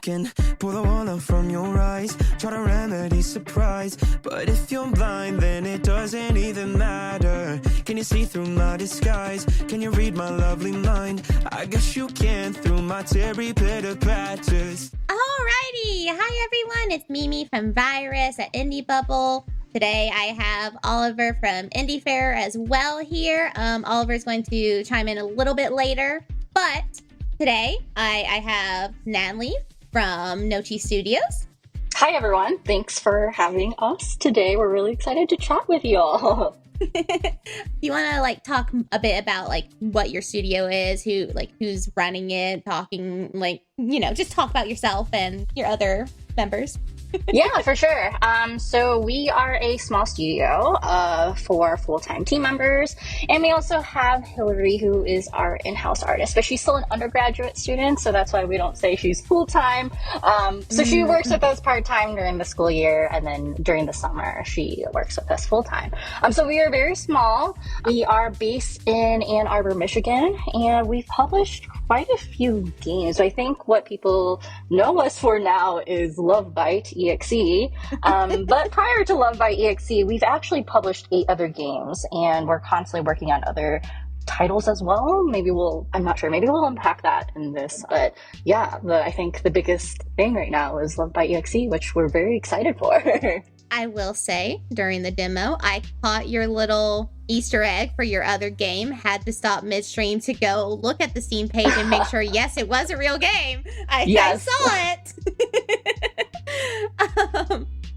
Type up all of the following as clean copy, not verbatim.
can pull the wall up from your eyes, try to remedy surprise, but if you're blind, then it doesn't even matter. Can you see through my disguise? Can you read my lovely mind? I guess you can through my teary pitter patters. Alrighty, hi everyone, it's Mimi from Virus at Indie Bubble. Today I have Oliver from Indiefarer as well here. Oliver's going to chime in a little bit later, but today I have Natalie from Nochi Studios. Hi everyone, thanks for having us today. We're really excited to chat with you all. You want to talk a bit about what your studio is, who's running it, talking just talk about yourself and your other members. Yeah, for sure. So we are a small studio for full-time team members, and we also have Hillary, who is our in-house artist, but she's still an undergraduate student, so that's why we don't say she's full-time. So she works with us part-time during the school year, and then during the summer she works with us full-time. So we are very small. We are based in Ann Arbor, Michigan, and we've published quite a few games. I think what people know us for now is Love Bite EXE, but prior to Love Bite EXE, we've actually published 8 other games, and we're constantly working on other titles as well. I'm not sure, maybe we'll unpack that in this, but yeah, I think the biggest thing right now is Love Bite EXE, which we're very excited for. I will say, during the demo, I caught your little Easter egg for your other game. Had to stop midstream to go look at the Steam page and make sure, yes, it was a real game. I saw it.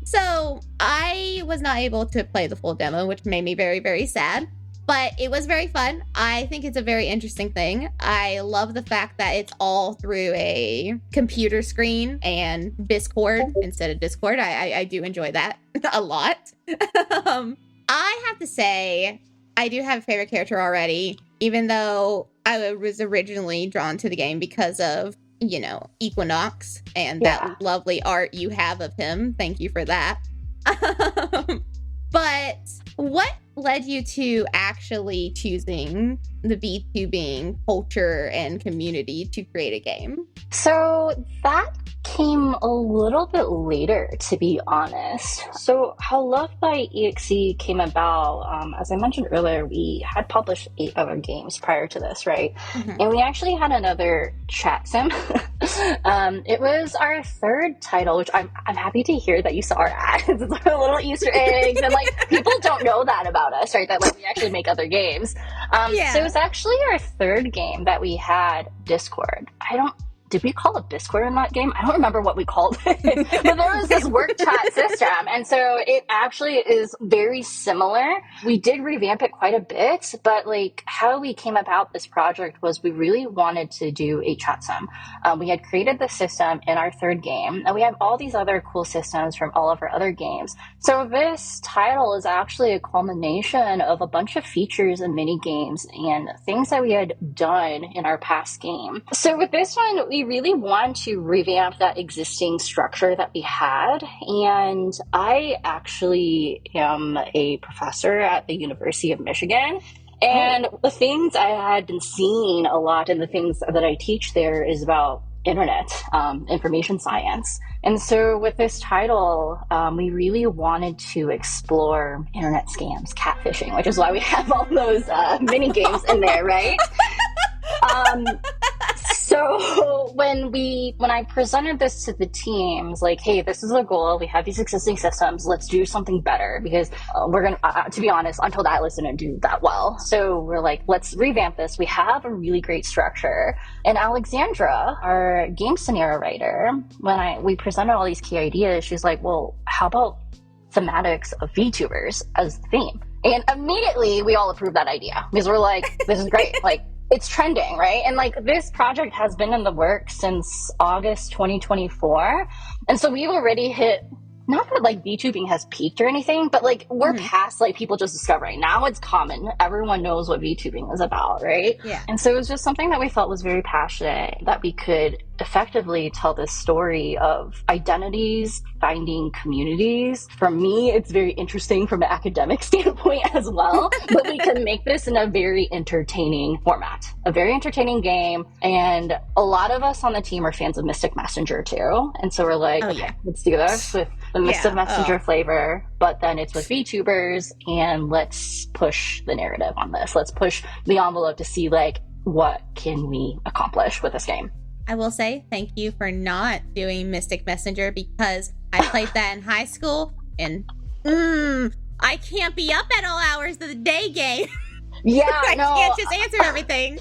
So I was not able to play the full demo, which made me very, very sad. But it was very fun. I think it's a very interesting thing. I love the fact that it's all through a computer screen and Discord instead of Discord. I do enjoy that a lot. I have to say, I do have a favorite character already, even though I was originally drawn to the game because of, Equinox and that lovely art you have of him. Thank you for that. But what led you to actually choosing the VTubing culture and community to create a game? So that came a little bit later, to be honest. So how Love Bite EXE came about, as I mentioned earlier, we had published 8 other games prior to this, right? Mm-hmm. And we actually had another chat sim. It was our 3rd title, which I'm happy to hear that you saw our ads. It's like a little Easter eggs, and people don't know that about us, right? That we actually make other games. So it was actually our 3rd game that we had Discord. Did we call it Discord in that game? I don't remember what we called it, but there was this work chat system. And so it actually is very similar. We did revamp it quite a bit, but how we came about this project was we really wanted to do a chat sim. We had created the system in our 3rd game, and we have all these other cool systems from all of our other games. So this title is actually a culmination of a bunch of features and mini games and things that we had done in our past game. So with this one, we really want to revamp that existing structure that we had. And I actually am a professor at the University of Michigan. And the things I had been seeing a lot and the things that I teach there is about internet, information science. And so with this title, we really wanted to explore internet scams, catfishing, which is why we have all those mini games in there, right? So when I presented this to the teams, hey, this is the goal. We have these existing systems. Let's do something better, because we're going to, to be honest, Until the Atlas didn't do that well. So we're let's revamp this. We have a really great structure. And Alexandra, our game scenario writer, when we presented all these key ideas, she's like, well, how about thematics of VTubers as the theme? And immediately we all approved that idea, because we're this is great. It's trending, right? And this project has been in the works since August 2024. And so we've already hit not that like VTubing has peaked or anything, but like we're past like people just discovering. Now it's common. Everyone knows what VTubing is about, right? Yeah. And so it was just something that we felt was very passionate, that we could effectively tell this story of identities, finding communities. For me, it's very interesting from an academic standpoint as well, but we can make this in a very entertaining format, a very entertaining game. And a lot of us on the team are fans of Mystic Messenger too. And so we're like, okay, let's do this with the Mystic Messenger flavor, but then it's with VTubers, and let's push the narrative on this. Let's push the envelope to see like, what can we accomplish with this game? I will say thank you for not doing Mystic Messenger, because I played that in high school, and I can't be up at all hours of the day game. Yeah, I can't just answer everything.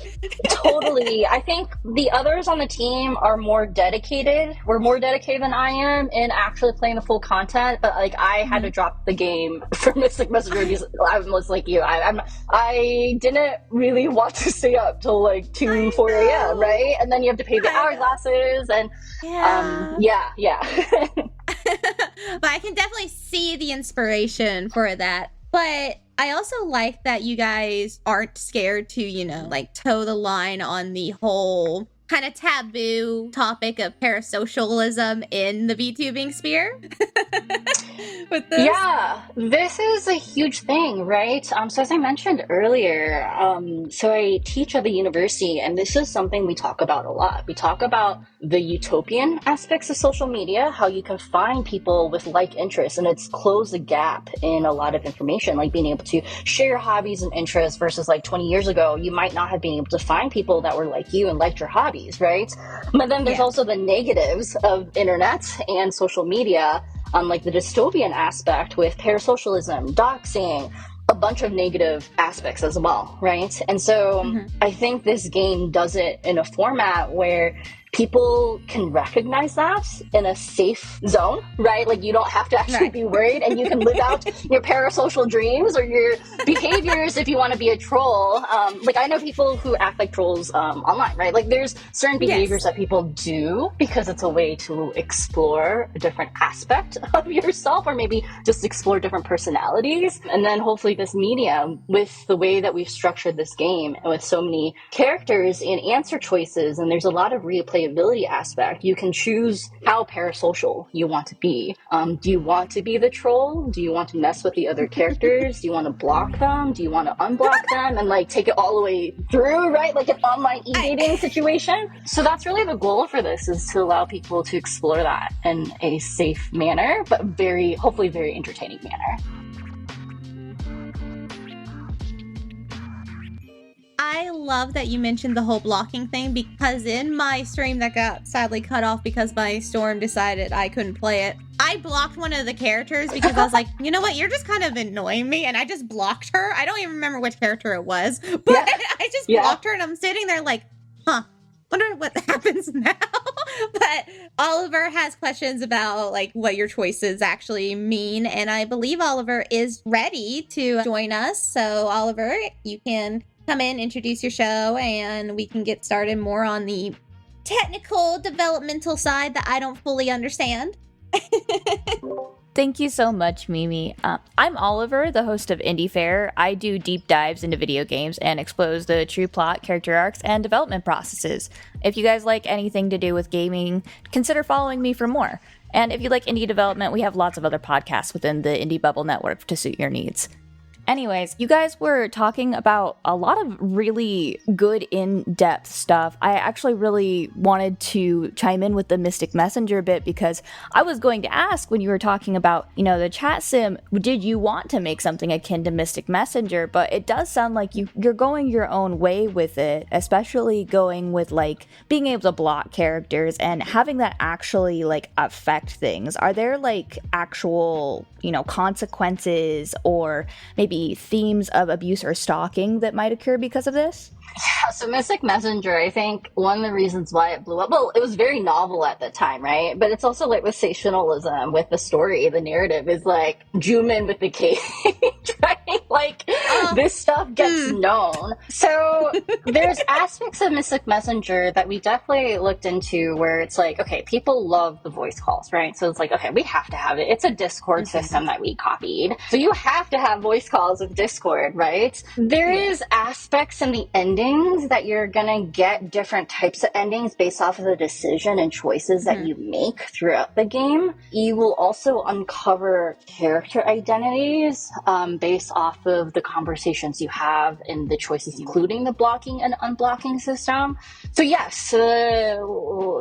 Totally. I think the others on the team are more dedicated. We're more dedicated than I am in actually playing the full content. But like, I had to drop the game for Mystic Messenger because I was like you. I didn't really want to stay up till like 2, 4 a.m. Right, and then you have to pay the hourglasses and yeah. But I can definitely see the inspiration for that. But I also like that you guys aren't scared to, like toe the line on the whole kind of taboo topic of parasocialism in the VTubing sphere. With this. Yeah, this is a huge thing, right? So as I mentioned earlier, so I teach at the university, and this is something we talk about a lot. We talk about the utopian aspects of social media, how you can find people with like interests, and it's closed the gap in a lot of information, like being able to share your hobbies and interests versus like 20 years ago, you might not have been able to find people that were like you and liked your hobbies, right? But then there's also the negatives of internet and social media, like the dystopian aspect with parasocialism, doxing, a bunch of negative aspects as well, right? And so I think this game does it in a format where people can recognize that in a safe zone, right? Like you don't have to actually be worried, and you can live out your parasocial dreams or your behaviors if you want to be a troll. Like I know people who act like trolls online, right? Like there's certain behaviors that people do because it's a way to explore a different aspect of yourself, or maybe just explore different personalities. And then hopefully this medium, with the way that we've structured this game and with so many characters and answer choices, and there's a lot of replayability aspect. You can choose how parasocial you want to be. Do you want to be the troll? Do you want to mess with the other characters? Do you want to block them? Do you want to unblock them and like take it all the way through, right? Like an online e-dating situation. So that's really the goal for this, is to allow people to explore that in a safe manner, but hopefully very entertaining manner. I love that you mentioned the whole blocking thing, because in my stream that got sadly cut off because my storm decided I couldn't play it, I blocked one of the characters because I was like, you know what, you're just kind of annoying me, and I just blocked her. I don't even remember which character it was, but I just blocked her, and I'm sitting there like, wonder what happens now. But Oliver has questions about like what your choices actually mean, and I believe Oliver is ready to join us. So Oliver, you can come in, introduce your show, and we can get started more on the technical developmental side that I don't fully understand. Thank you so much, Mimi. I'm Oliver, the host of Indiefarer. I do deep dives into video games and expose the true plot, character arcs, and development processes. If you guys like anything to do with gaming, consider following me for more. And if you like indie development, we have lots of other podcasts within the Indie Bubble Network to suit your needs. Anyways, you guys were talking about a lot of really good in-depth stuff. I actually really wanted to chime in with the Mystic Messenger bit, because I was going to ask, when you were talking about, the chat sim, did you want to make something akin to Mystic Messenger? But it does sound like you're going your own way with it, especially going with like being able to block characters and having that actually like affect things. Are there like actual, consequences or maybe themes of abuse or stalking that might occur because of this? Yeah, so Mystic Messenger, I think one of the reasons why it blew up, well, it was very novel at the time, right? But it's also like with sensationalism, with the story, the narrative is like Juman with the cage, right? Like, this stuff gets known. So there's aspects of Mystic Messenger that we definitely looked into where it's like, okay, people love the voice calls, right? So it's like, okay, we have to have it. It's a Discord system that we copied. So you have to have voice calls with Discord, right? There is aspects in the endings that you're gonna get different types of endings based off of the decision and choices that you make throughout the game. You will also uncover character identities based off of the conversations you have and the choices, including the blocking and unblocking system. So yes,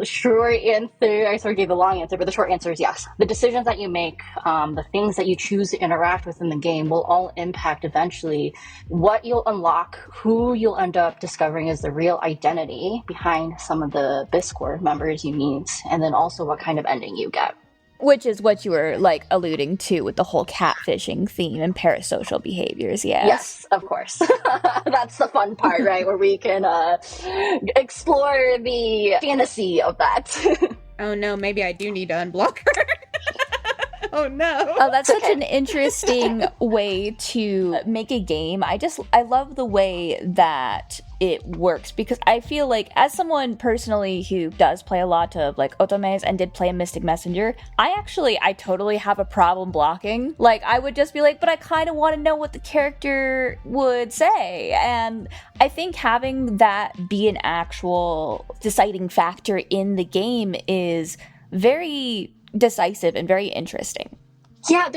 short answer, I sort of gave the long answer, but the short answer is yes. The decisions that you make, the things that you choose to interact with in the game will all impact eventually what you'll unlock, who you'll end up discovering is the real identity behind some of the Discord members you meet, and then also what kind of ending you get. Which is what you were like alluding to with the whole catfishing theme and parasocial behaviors, yes? Yes, of course. That's the fun part, right? Where we can explore the fantasy of that. Oh no, maybe I do need to unblock her. Oh no. Oh, that's such an interesting way to make a game. I love the way that it works, because I feel like, as someone personally who does play a lot of like otomes and did play a Mystic Messenger, I totally have a problem blocking. Like, I would just be like, but I kind of want to know what the character would say. And I think having that be an actual deciding factor in the game is very decisive and very interesting. Yeah,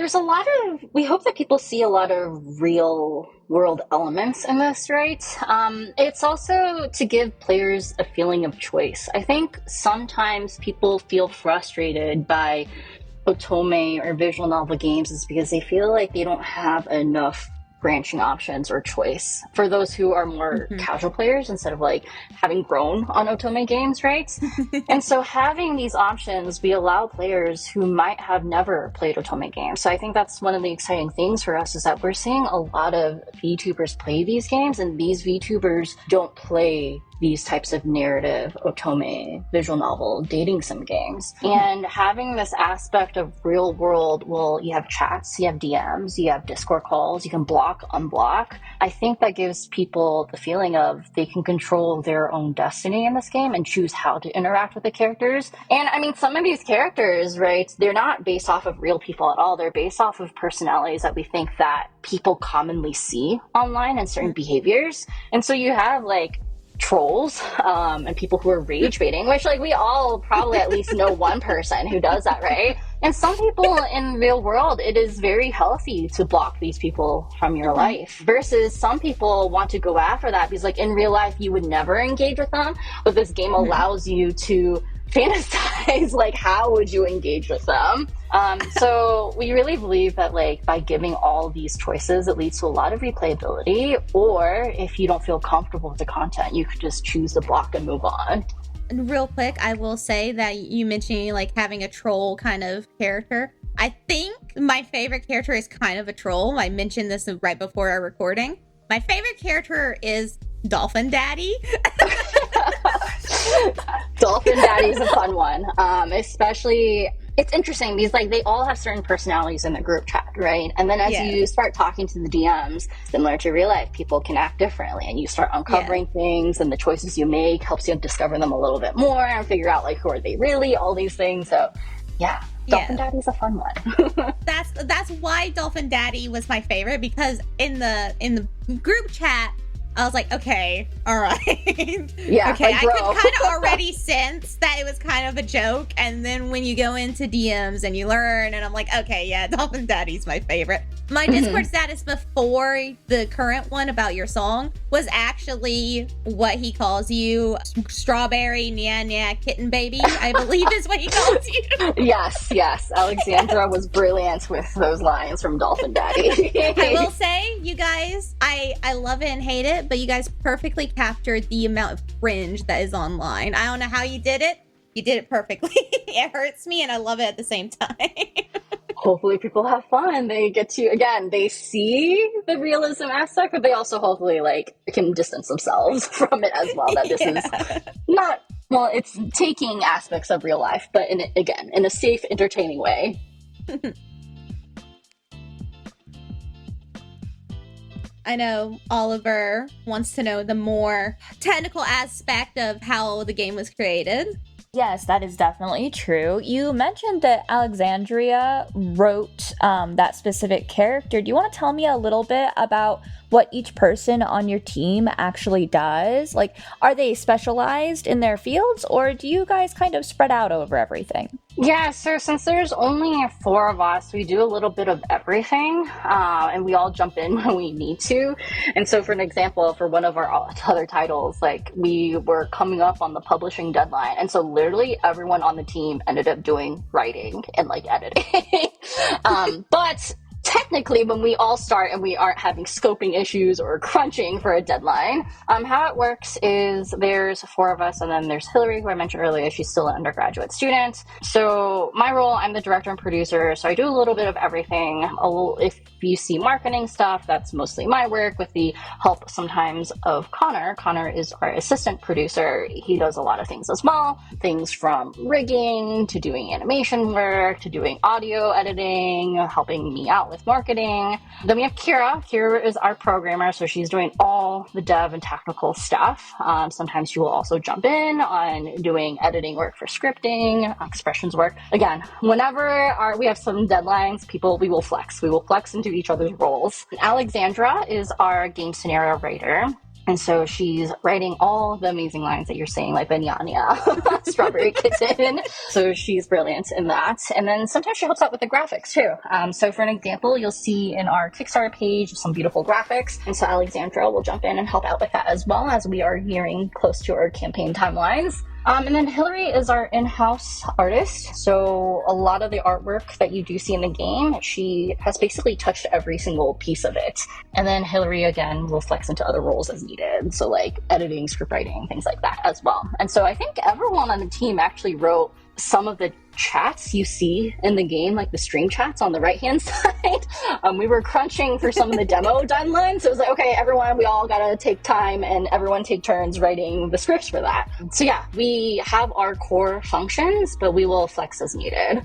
we hope that people see a lot of real world elements in this, right? It's also to give players a feeling of choice. I think sometimes people feel frustrated by otome or visual novel games is because they feel like they don't have enough branching options or choice for those who are more casual players instead of like having grown on otome games, right? And so having these options, we allow players who might have never played otome games. So I think that's one of the exciting things for us, is that we're seeing a lot of VTubers play these games, and these VTubers don't play these types of narrative otome visual novel dating sim games. And having this aspect of real world, well, you have chats, you have DMs, you have Discord calls, you can block, unblock. I think that gives people the feeling of they can control their own destiny in this game and choose how to interact with the characters. And I mean, some of these characters, right, they're not based off of real people at all. They're based off of personalities that we think that people commonly see online and certain behaviors. And so you have like trolls and people who are rage baiting, which like we all probably at least know one person who does that, right? And some people in real world, it is very healthy to block these people from your life, versus some people want to go after that because like in real life you would never engage with them, but this game allows you to fantasize like how would you engage with them. So we really believe that like by giving all these choices, it leads to a lot of replayability, or if you don't feel comfortable with the content, you could just choose to block and move on. Real quick, I will say that you mentioned like having a troll kind of character. I think my favorite character is kind of a troll. I mentioned this right before our recording. My favorite character is Dolphin Daddy. Dolphin Daddy is a fun one, especially. It's interesting because like they all have certain personalities in the group chat, right? And then as you start talking to the DMs, similar to real life, people can act differently, and you start uncovering things, and the choices you make helps you discover them a little bit more and figure out like who are they really, all these things. So Dolphin Daddy's a fun one. That's why Dolphin Daddy was my favorite, because in the group chat I was like, okay, all right. Yeah, okay, like, I could kind of already sense that it was kind of a joke. And then when you go into DMs and you learn, and I'm like, okay, yeah, Dolphin Daddy's my favorite. My Discord status before the current one about your song was actually what he calls you, strawberry nya nya kitten baby, I believe is what he calls you. Yes. Alexandra was brilliant with those lines from Dolphin Daddy. I will say, you guys, I love it and hate it, but you guys perfectly captured the amount of cringe that is online. I don't know how you did it. You did it perfectly. It hurts me and I love it at the same time. Hopefully people have fun. They get to, again, they see the realism aspect, but they also hopefully like can distance themselves from it as well. That this is not, well, it's taking aspects of real life, but in a safe, entertaining way. I know Oliver wants to know the more technical aspect of how the game was created. Yes, that is definitely true. You mentioned that Alexandria wrote that specific character. Do you want to tell me a little bit about what each person on your team actually does? Like, are they specialized in their fields, or do you guys kind of spread out over everything? Yeah, so since there's only 4 of us, we do a little bit of everything, and we all jump in when we need to. And so for an example, for one of our other titles, like we were coming up on the publishing deadline, and so literally everyone on the team ended up doing writing and like editing. But technically, when we all start and we aren't having scoping issues or crunching for a deadline, how it works is there's 4 of us, and then there's Hillary, who I mentioned earlier. She's still an undergraduate student. So my role, I'm the director and producer, so I do a little bit of everything. If you see marketing stuff, that's mostly my work with the help sometimes of Connor. Connor is our assistant producer. He does a lot of things as well, things from rigging to doing animation work to doing audio editing, helping me out with marketing. Then we have Kira. Kira is our programmer, so she's doing all the dev and technical stuff. Sometimes she will also jump in on doing editing work for scripting, expressions work. Again, whenever we have some deadlines, we will flex. We will flex into each other's roles. Alexandra is our game scenario writer. And so she's writing all the amazing lines that you're saying, like Banyania, Strawberry Kitten. So she's brilliant in that. And then sometimes she helps out with the graphics too. So for an example, you'll see in our Kickstarter page some beautiful graphics. And so Alexandra will jump in and help out with that as well, as we are nearing close to our campaign timelines. And then Hillary is our in-house artist. So a lot of the artwork that you do see in the game, she has basically touched every single piece of it. And then Hillary, again, will flex into other roles as needed. So like editing, script writing, things like that as well. And so I think everyone on the team actually wrote some of the chats you see in the game, like the stream chats on the right-hand side. We were crunching for some of the demo deadlines. So it was like, okay, everyone, we all gotta take time and everyone take turns writing the scripts for that. So yeah, we have our core functions, but we will flex as needed.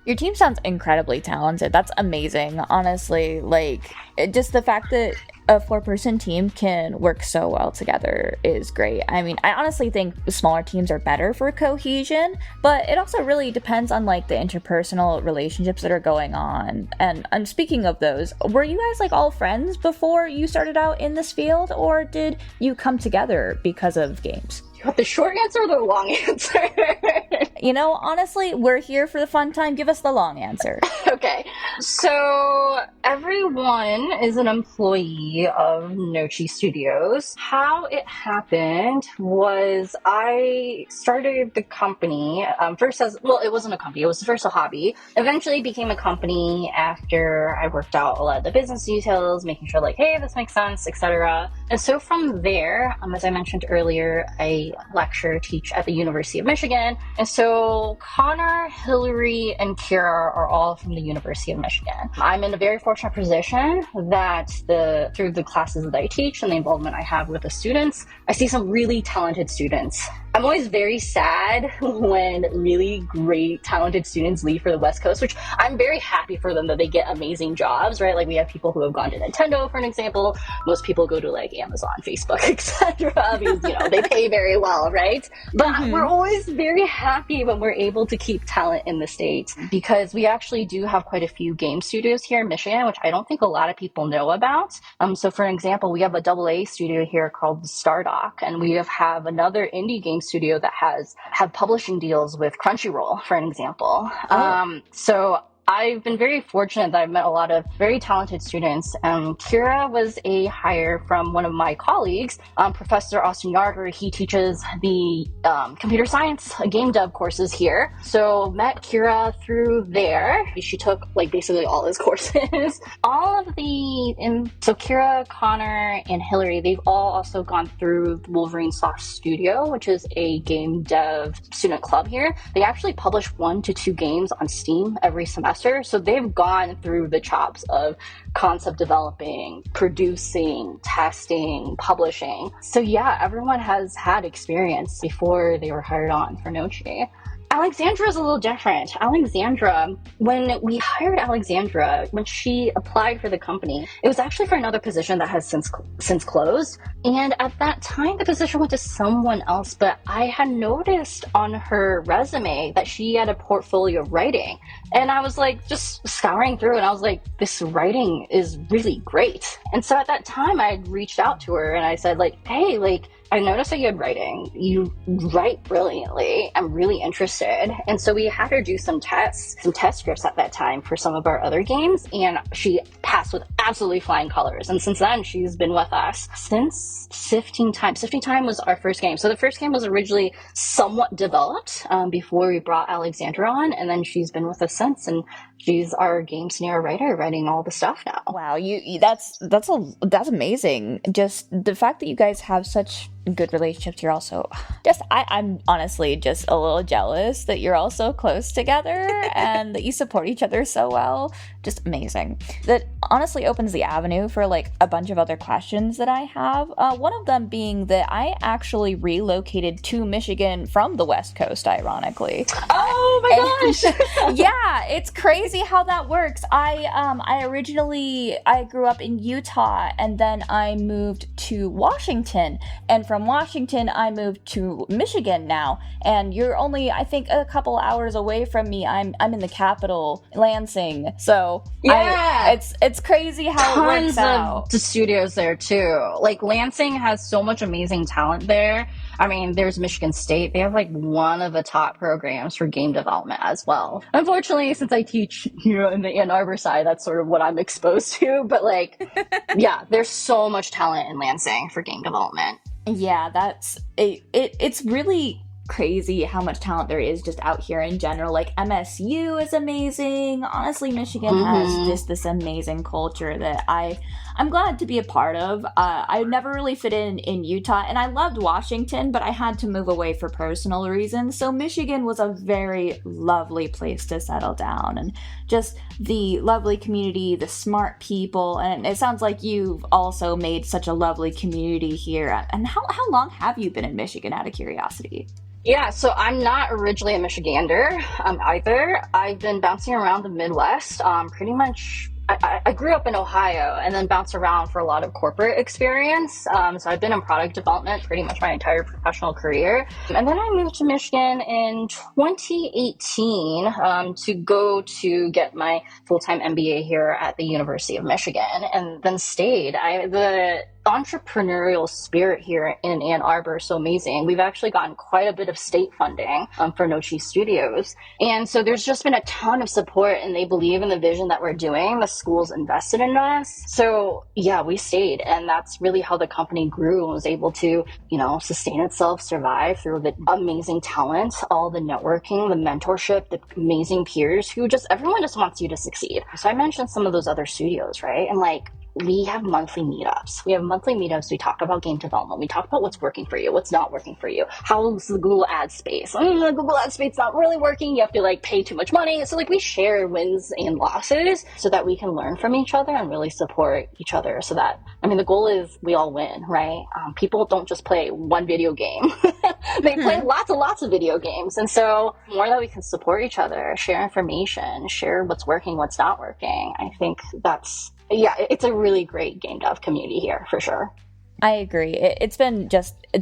Your team sounds incredibly talented. That's amazing. Honestly, like, just the fact that a 4-person team can work so well together is great. I mean, I honestly think smaller teams are better for cohesion, but it also really depends on like the interpersonal relationships that are going on. And speaking of those, were you guys like all friends before you started out in this field, or did you come together because of games? You want the short answer or the long answer? You know, honestly, we're here for the fun time. Give us the long answer. Okay, so everyone is an employee of Nochi Studios. How it happened was I started the company first as, well, it wasn't a company, it was first a hobby. Eventually became a company after I worked out a lot of the business details, making sure like, hey, this makes sense, etc. And so from there, as I mentioned earlier, I teach at the University of Michigan. And so Connor, Hillary, and Kira are all from the University of Michigan. I'm in a very fortunate position that through the classes that I teach and the involvement I have with the students, I see some really talented students. I'm always very sad when really great, talented students leave for the West Coast, which I'm very happy for them that they get amazing jobs, right? Like we have people who have gone to Nintendo, for an example. Most people go to like Amazon, Facebook, etc. because, you know, they pay very well, right? But we're always very happy when we're able to keep talent in the state, because we actually do have quite a few game studios here in Michigan, which I don't think a lot of people know about. So for an example, we have a AA studio here called Stardock, and we have another indie game studio that have publishing deals with Crunchyroll, for an example. So I've been very fortunate that I've met a lot of very talented students. Kira was a hire from one of my colleagues, Professor Austin Yarger. He teaches the computer science game dev courses here. So met Kira through there. She took like basically all his courses. So Kira, Connor, and Hillary, they've all also gone through the Wolverine Soft Studio, which is a game dev student club here. They actually publish 1 to 2 games on Steam every semester. So they've gone through the chops of concept developing, producing, testing, publishing. So yeah, everyone has had experience before they were hired on for Nochi. Alexandra is a little different. Alexandra, when we hired Alexandra, when she applied for the company, it was actually for another position that has since closed. And at that time, the position went to someone else, but I had noticed on her resume that she had a portfolio of writing. And I was like, just scouring through, and I was like, this writing is really great. And so at that time, I reached out to her and I said, like, hey, like, I noticed that you had writing. You write brilliantly. I'm really interested. And so we had her do some test scripts at that time for some of our other games, and she passed with absolutely flying colors. And since then, she's been with us since Sifting Time. Sifting Time was our first game. So the first game was originally somewhat developed before we brought Alexandra on, and then she's been with us since, and she's our game scenario writer, writing all the stuff now. Wow, that's amazing. Just the fact that you guys have such good relationships. You're also just I'm honestly just a little jealous that you're all so close together and that you support each other so well. Just amazing. That honestly opens the avenue for like a bunch of other questions that I have. One of them being that I actually relocated to Michigan from the West Coast, ironically. Oh my gosh. Yeah, it's crazy how that works. I originally grew up in Utah, and then I moved to Washington, and from Washington I moved to Michigan now, and you're only, I think, a couple hours away from me. I'm in the capital, Lansing. So yeah, it's crazy how it works out. Tons of the studios there too. Like Lansing has so much amazing talent there. I mean, there's Michigan State. They have like one of the top programs for game development as well. Unfortunately, since I teach here in the Ann Arbor side, that's sort of what I'm exposed to. But like, yeah, there's so much talent in Lansing for game development. Yeah, it's really crazy how much talent there is just out here in general. Like MSU is amazing. Honestly, Michigan has just this amazing culture that I'm glad to be a part of. I never really fit in Utah, and I loved Washington, but I had to move away for personal reasons. So Michigan was a very lovely place to settle down, and just the lovely community, the smart people, and it sounds like you've also made such a lovely community here. And how long have you been in Michigan, out of curiosity? Yeah, so I'm not originally a Michigander either. I've been bouncing around the Midwest pretty much. I grew up in Ohio and then bounced around for a lot of corporate experience. So I've been in product development pretty much my entire professional career. And then I moved to Michigan in 2018 to go to get my full-time MBA here at the University of Michigan, and then stayed. The entrepreneurial spirit here in Ann Arbor is so amazing. We've actually gotten quite a bit of state funding for Nochi Studios. And so there's just been a ton of support, and they believe in the vision that we're doing. The school's invested in us. So yeah, we stayed. And that's really how the company grew and was able to, sustain itself, survive through the amazing talent, all the networking, the mentorship, the amazing peers who everyone just wants you to succeed. So I mentioned some of those other studios, right? And like, we have monthly meetups. We talk about game development. We talk about what's working for you, what's not working for you. How's the Google ad space? The Google ad space not really working. You have to pay too much money. So we share wins and losses so that we can learn from each other and really support each other. So that, the goal is we all win, right? People don't just play one video game. They play lots of video games. And so the more that we can support each other, share information, share what's working, what's not working, I think it's a really great game dev community here for sure. I agree. It's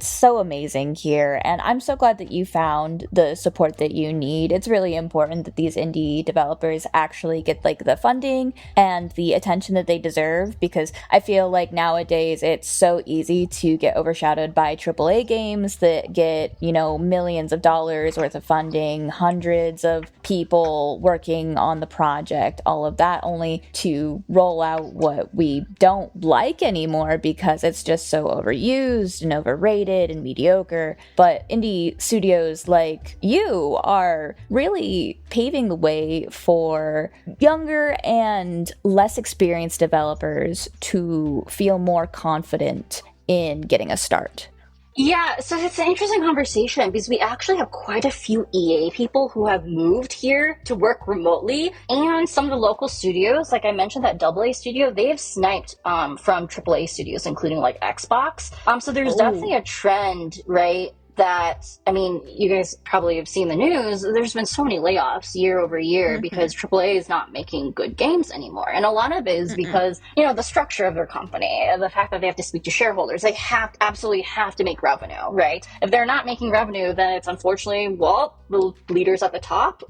so amazing here, and I'm so glad that you found the support that you need. It's really important that these indie developers actually get the funding and the attention that they deserve, because I feel like nowadays it's so easy to get overshadowed by AAA games that get, millions of dollars worth of funding, hundreds of people working on the project, all of that, only to roll out what we don't like anymore because it's just so overused and overrated and mediocre. But indie studios like you are really paving the way for younger and less experienced developers to feel more confident in getting a start. Yeah, so it's an interesting conversation because we actually have quite a few EA people who have moved here to work remotely, and some of the local studios, like I mentioned, that AA studio, they have sniped from AAA studios, including Xbox. So there's definitely a trend, right, that, I mean, you guys probably have seen the news, there's been so many layoffs year over year because AAA is not making good games anymore. And a lot of it is because, you know, the structure of their company, the fact that they have to speak to shareholders, they absolutely have to make revenue, right? If they're not making revenue, then it's unfortunately, well, the leaders at the top,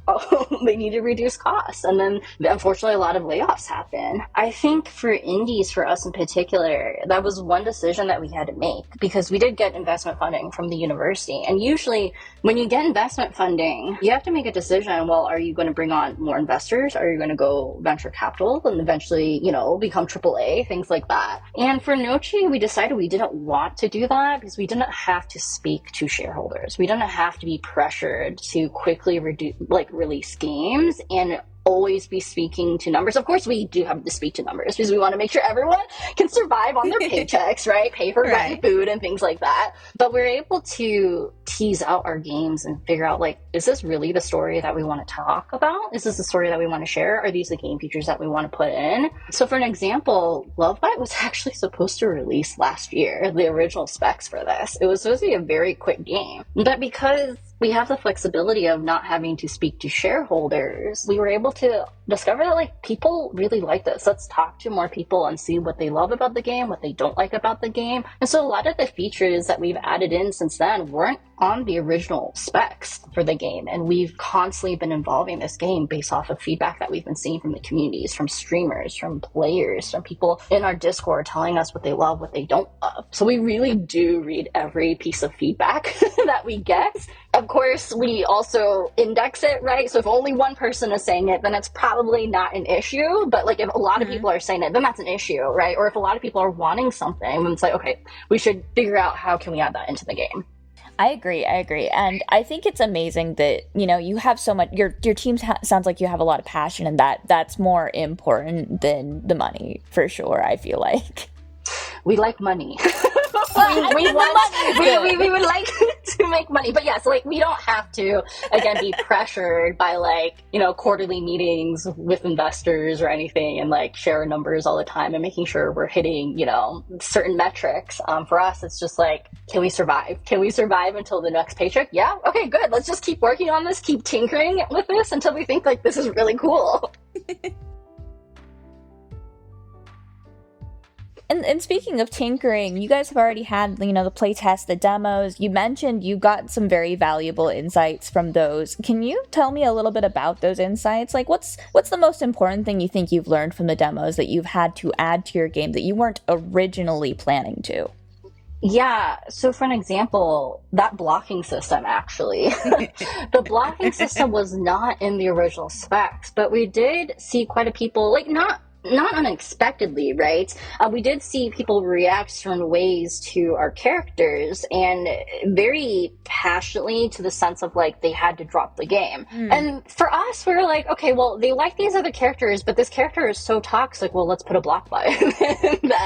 they need to reduce costs. And then unfortunately, a lot of layoffs happen. I think for indies, for us in particular, that was one decision that we had to make because we did get investment funding from the university. And usually when you get investment funding, you have to make a decision. Well, are you going to bring on more investors? Are you going to go venture capital and eventually, you know, become AAA, things like that? And for Nochi, we decided we didn't want to do that because we didn't have to speak to shareholders. We didn't have to be pressured to quickly release games and always be speaking to numbers. Of course, we do have to speak to numbers because we want to make sure everyone can survive on their paychecks, right? Pay for rent and food and things like that. But we're able to tease out our games and figure out, like, is this really the story that we want to talk about? Is this the story that we want to share? Are these the game features that we want to put in? So for an example, Love Bite was actually supposed to release last year, the original specs for this. It was supposed to be a very quick game. But because we have the flexibility of not having to speak to shareholders, we were able to discover that, like, people really like this. Let's talk to more people and see what they love about the game, what they don't like about the game. And so a lot of the features that we've added in since then weren't on the original specs for the game. And we've constantly been evolving this game based off of feedback that we've been seeing from the communities, from streamers, from players, from people in our Discord telling us what they love, what they don't love. So we really do read every piece of feedback that we get. Of course, we also index it, right? So if only one person is saying it, then it's probably not an issue. But like if a lot of people are saying it, then that's an issue, right? Or if a lot of people are wanting something, then it's like, okay, we should figure out how can we add that into the game. I agree. And I think it's amazing that, you know, you have so much, your team sounds like you have a lot of passion, and that's more important than the money, for sure, I feel like. We like money. we would like to make money, but yes, like we don't have to again be pressured by like, you know, quarterly meetings with investors or anything and like share numbers all the time and making sure we're hitting, you know, certain metrics. For us, it's just like, can we survive? Can we survive until the next paycheck? Yeah. Okay, good. Let's just keep working on this, keep tinkering with this until we think like this is really cool. And speaking of tinkering, you guys have already had, you know, the playtest, the demos. You mentioned you got some very valuable insights from those. Can you tell me a little bit about those insights? Like, what's the most important thing you think you've learned from the demos that you've had to add to your game that you weren't originally planning to? Yeah, so for an example, that blocking system, actually. The blocking system was not in the original specs, but we did see quite a people, like not unexpectedly, right? We did see people react certain ways to our characters and very passionately to the sense of like they had to drop the game. And for us, we were like, okay, well, they like these other characters, but this character is so toxic. Well, let's put a block button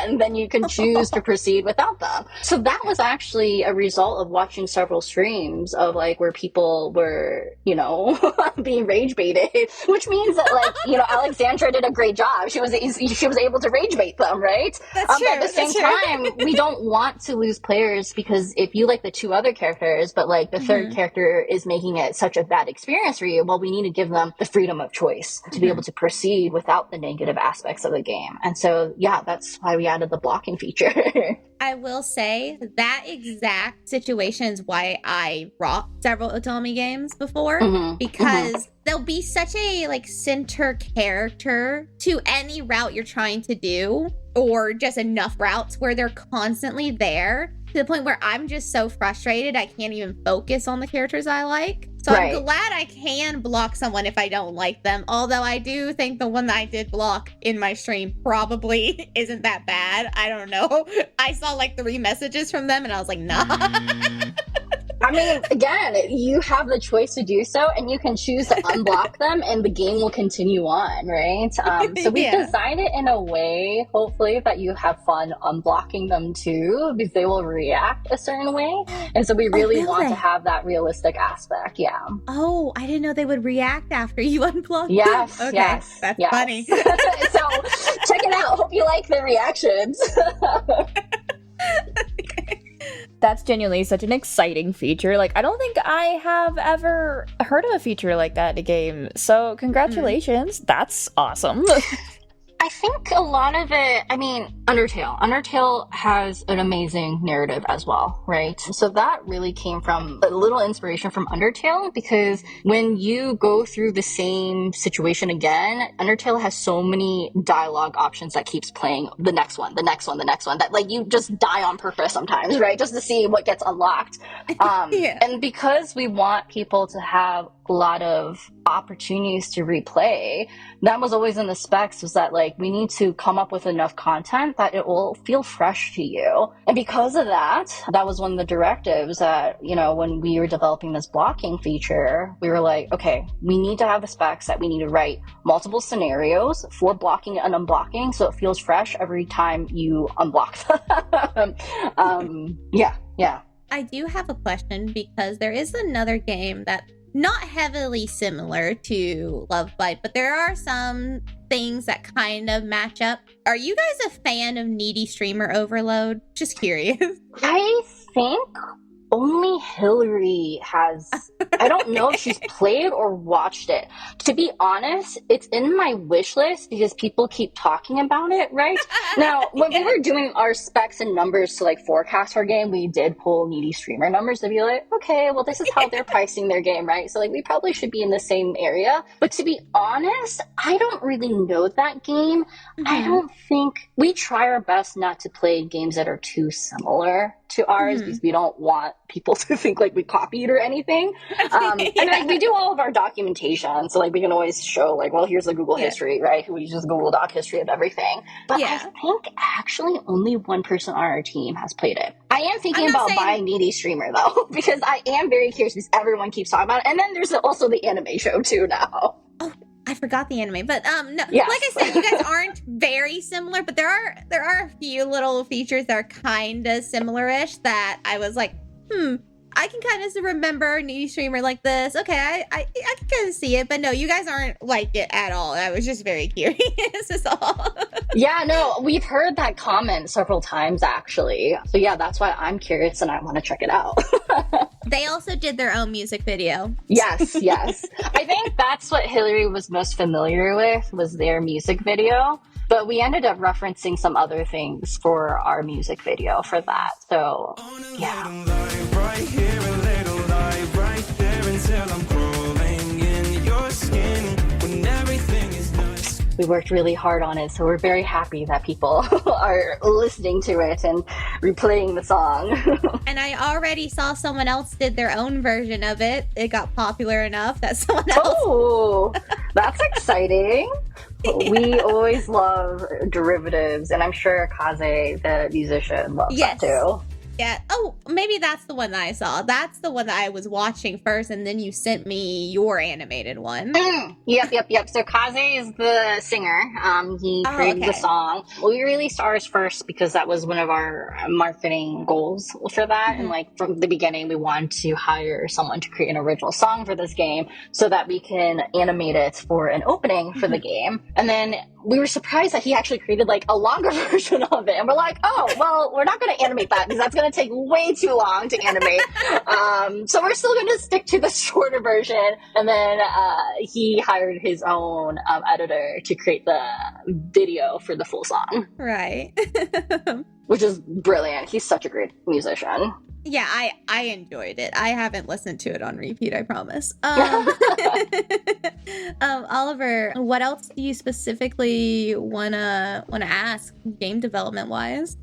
and then you can choose to proceed without them. So that was actually a result of watching several streams of like where people were, you know, being rage baited, which means that like, you know, Alexandra did a great job. She was able to rage bait them, right? That's true. But at the same time, we don't want to lose players because if you like the two other characters, but like the third character is making it such a bad experience for you, well, we need to give them the freedom of choice to be able to proceed without the negative aspects of the game. And so, yeah, that's why we added the blocking feature. I will say that exact situation is why I brought several Otome games before, because there'll be such a like center character to any route you're trying to do, or just enough routes where they're constantly there to the point where I'm just so frustrated I can't even focus on the characters I like. So I'm glad I can block someone if I don't like them. Although I do think the one that I did block in my stream probably isn't that bad. I don't know. I saw like 3 messages from them and I was like, nah. I mean, again, you have the choice to do so, and you can choose to unblock them, and the game will continue on, right? So we designed it in a way, hopefully, that you have fun unblocking them too, because they will react a certain way. And so we really want to have that realistic aspect, yeah. Oh, I didn't know they would react after you unblock yes, them. Okay, yes, that's yes. funny. So check it out. Hope you like the reactions. Okay. That's genuinely such an exciting feature. Like, I don't think I have ever heard of a feature like that in a game. So, congratulations. That's awesome. I think a lot of it, I mean, Undertale has an amazing narrative as well, right? So that really came from a little inspiration from Undertale, because when you go through the same situation again, Undertale has so many dialogue options that keeps playing the next one, that like you just die on purpose sometimes, right? Just to see what gets unlocked. Yeah. And because we want people to have a lot of opportunities to replay, that was always in the specs, was that like we need to come up with enough content that it will feel fresh to you. And because of that, that was one of the directives that, you know, when we were developing this blocking feature, we were like, okay, we need to have the specs that we need to write multiple scenarios for blocking and unblocking so it feels fresh every time you unblock them. Yeah. I do have a question, because there is another game that not heavily similar to Love Bite, but there are some things that kind of match up. Are you guys a fan of Needy Streamer Overload? Just curious. I think only Hillary has. I don't know if she's played or watched it. To be honest, it's in my wish list because people keep talking about it, right? Now, when we were doing our specs and numbers to like forecast our game, we did pull Needy Streamer numbers to be like, okay, well, this is how they're pricing their game, right? So like we probably should be in the same area. But to be honest, I don't really know that game. I don't think we try our best not to play games that are too similar to ours because we don't want people to think like we copied or anything. And like we do all of our documentation, so like we can always show like, well, here's the Google history, right? We use Google Doc history of everything. But I think actually only one person on our team has played it. I am thinking about buying Needy Streamer though, because I am very curious because everyone keeps talking about it. And then there's also the anime show too now. Oh, I forgot the anime, but no. Yes. Like I said, you guys aren't very similar, but there are a few little features that are kind of similar-ish that I was like, I can kind of remember Needy Streamer like this. Okay, I can kind of see it, but no, you guys aren't like it at all. I was just very curious, is all. Yeah, no, we've heard that comment several times actually. So yeah, that's why I'm curious and I want to check it out. They also did their own music video. Yes. I think that's what Hillary was most familiar with, was their music video. But we ended up referencing some other things for our music video for that. So, yeah. Right here, a little light right there until I'm crawling in your skin when everything is nice. We worked really hard on it, so we're very happy that people are listening to it and replaying the song. And I already saw someone else did their own version of it. It got popular enough that someone else... Oh, that's exciting. We always love derivatives, and I'm sure Kaze, the musician, loves that too. Yeah. Oh, maybe that's the one that I saw. That's the one that I was watching first, and then you sent me your animated one. Yep. So Kaze is the singer. He created the song. We released ours first because that was one of our marketing goals for that. And like from the beginning, we wanted to hire someone to create an original song for this game so that we can animate it for an opening for the game. And then we were surprised that he actually created like a longer version of it. And we're like, oh, well, we're not going to animate that because that's going to take way too long to animate. So we're still going to stick to the shorter version. And then he hired his own editor to create the video for the full song. Right. Which is brilliant. He's such a great musician. Yeah, I enjoyed it. I haven't listened to it on repeat, I promise. Oliver, what else do you specifically wanna ask game development wise?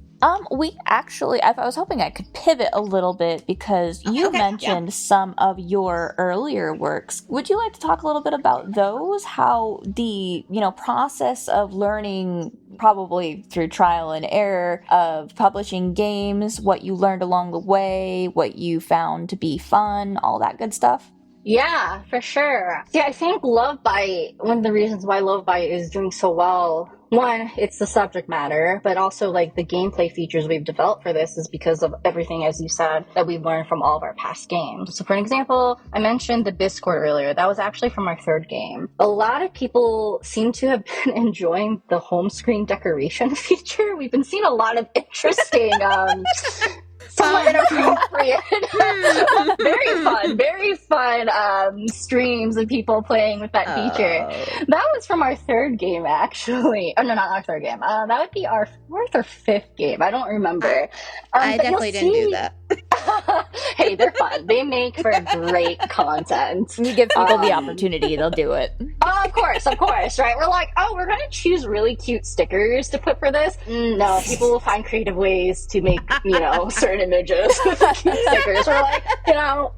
We actually, I was hoping I could pivot a little bit because you mentioned some of your earlier works. Would you like to talk a little bit about those? How the, process of learning, probably through trial and error, of publishing games, what you learned along the way, what you found to be fun, all that good stuff? Yeah, for sure. Yeah, I think Love Bite, one of the reasons why Love Bite is doing so well, one, it's the subject matter, but also like the gameplay features we've developed for this is because of everything, as you said, that we've learned from all of our past games. So for an example, I mentioned the Discord earlier. That was actually from our third game. A lot of people seem to have been enjoying the home screen decoration feature. We've been seeing a lot of interesting somewhat inappropriate brilliant. Very fun streams of people playing with that feature. That was from our third game, actually. Oh, no, not our third game. That would be our fourth or fifth game. I don't remember. I definitely didn't do that. Hey, they're fun. They make for great content. You give people the opportunity, they'll do it. Of course, right? We're like, oh, we're going to choose really cute stickers to put for this. No, people will find creative ways to make, certain images with cute stickers. We're like,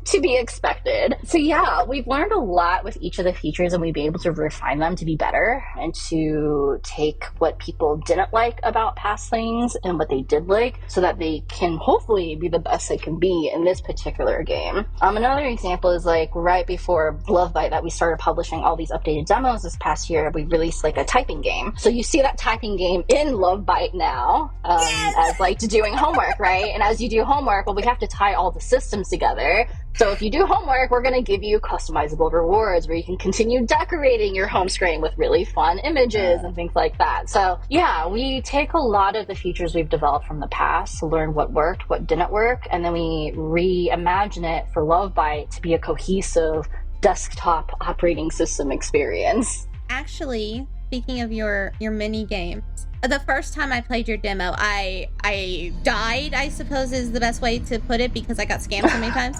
to be expected. So yeah, we've learned a lot with each of the features, and we've been able to refine them to be better and to take what people didn't like about past things and what they did like so that they can hopefully be the best they can be in this particular game. Another example is like right before Love Bite that we started publishing all these updated demos this past year, we released like a typing game. So you see that typing game in Love Bite now as like doing homework, right? And as you do homework, well, we have to tie all the systems together. So if you do homework, we're going to give you customizable rewards where you can continue decorating your home screen with really fun images and things like that. So yeah, we take a lot of the features we've developed from the past to learn what worked, what didn't work, and then we reimagine it for Love Bite to be a cohesive desktop operating system experience. Actually, speaking of your mini games, the first time I played your demo, I died, I suppose is the best way to put it, because I got scammed so many times.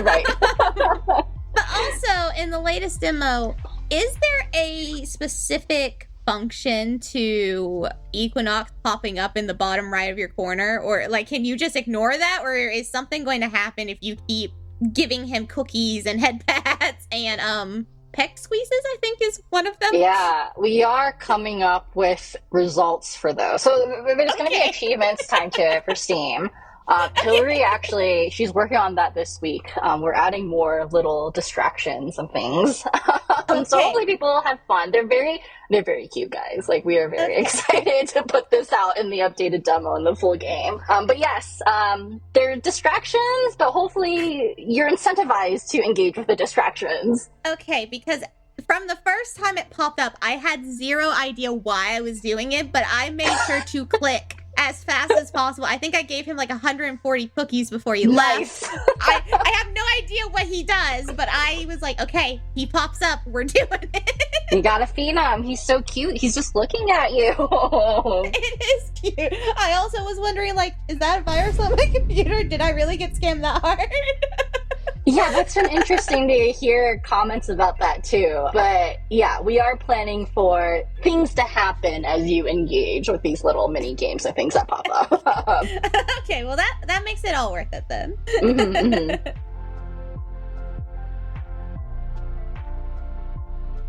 Right. But also, in the latest demo, is there a specific function to Equinox popping up in the bottom right of your corner? Or, like, can you just ignore that? Or is something going to happen if you keep giving him cookies and head pats and, peck squeezes, I think is one of them. Yeah, we are coming up with results for those. So there's going to be achievements tied to it for Steam. Hillary actually, she's working on that this week. We're adding more little distractions and things. So hopefully people will have fun. They're very cute, guys. Like, we are very excited to put this out in the updated demo and the full game. But yes, they're distractions, but hopefully you're incentivized to engage with the distractions. Okay, because from the first time it popped up, I had zero idea why I was doing it, but I made sure to click as fast as possible. I think I gave him like 140 cookies before he left. I have no idea what he does, but I was like, okay, he pops up, we're doing it. You gotta feed him. He's so cute. He's just looking at you. It is cute. I also was wondering, like, is that a virus on my computer? Did I really get scammed that hard? Yeah, that's been interesting to hear comments about that too. But yeah, we are planning for things to happen as you engage with these little mini games and things that pop up. Okay, well that makes it all worth it then.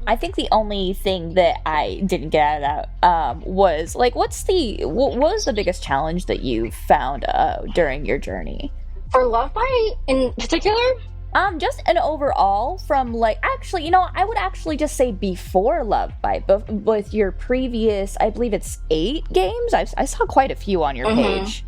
I think the only thing that I didn't get out of that was, like, what was the biggest challenge that you found during your journey? For Love Bite in particular? Just an overall from, like, actually, I would actually just say before Love Bite, but with your previous, I believe it's 8 games? I saw quite a few on your page.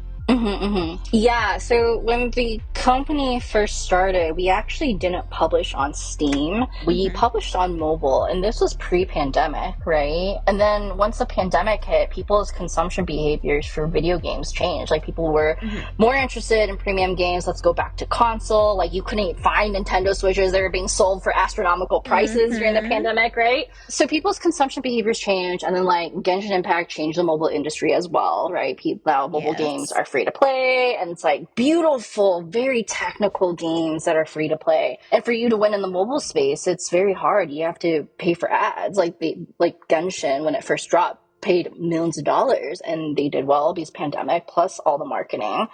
Yeah, so when the company first started, we actually didn't publish on Steam. We published on mobile, and this was pre-pandemic, right? And then once the pandemic hit, people's consumption behaviors for video games changed. Like, people were more interested in premium games. Let's go back to console. Like, you couldn't find Nintendo Switches. They were being sold for astronomical prices during the pandemic, right? So people's consumption behaviors changed, and then, like, Genshin Impact changed the mobile industry as well, right? Now mobile games are free to play, and it's like beautiful, very technical games that are free to play. And for you to win in the mobile space, it's very hard. You have to pay for ads. Like Genshin, when it first dropped, paid millions of dollars, and they did well because pandemic plus all the marketing.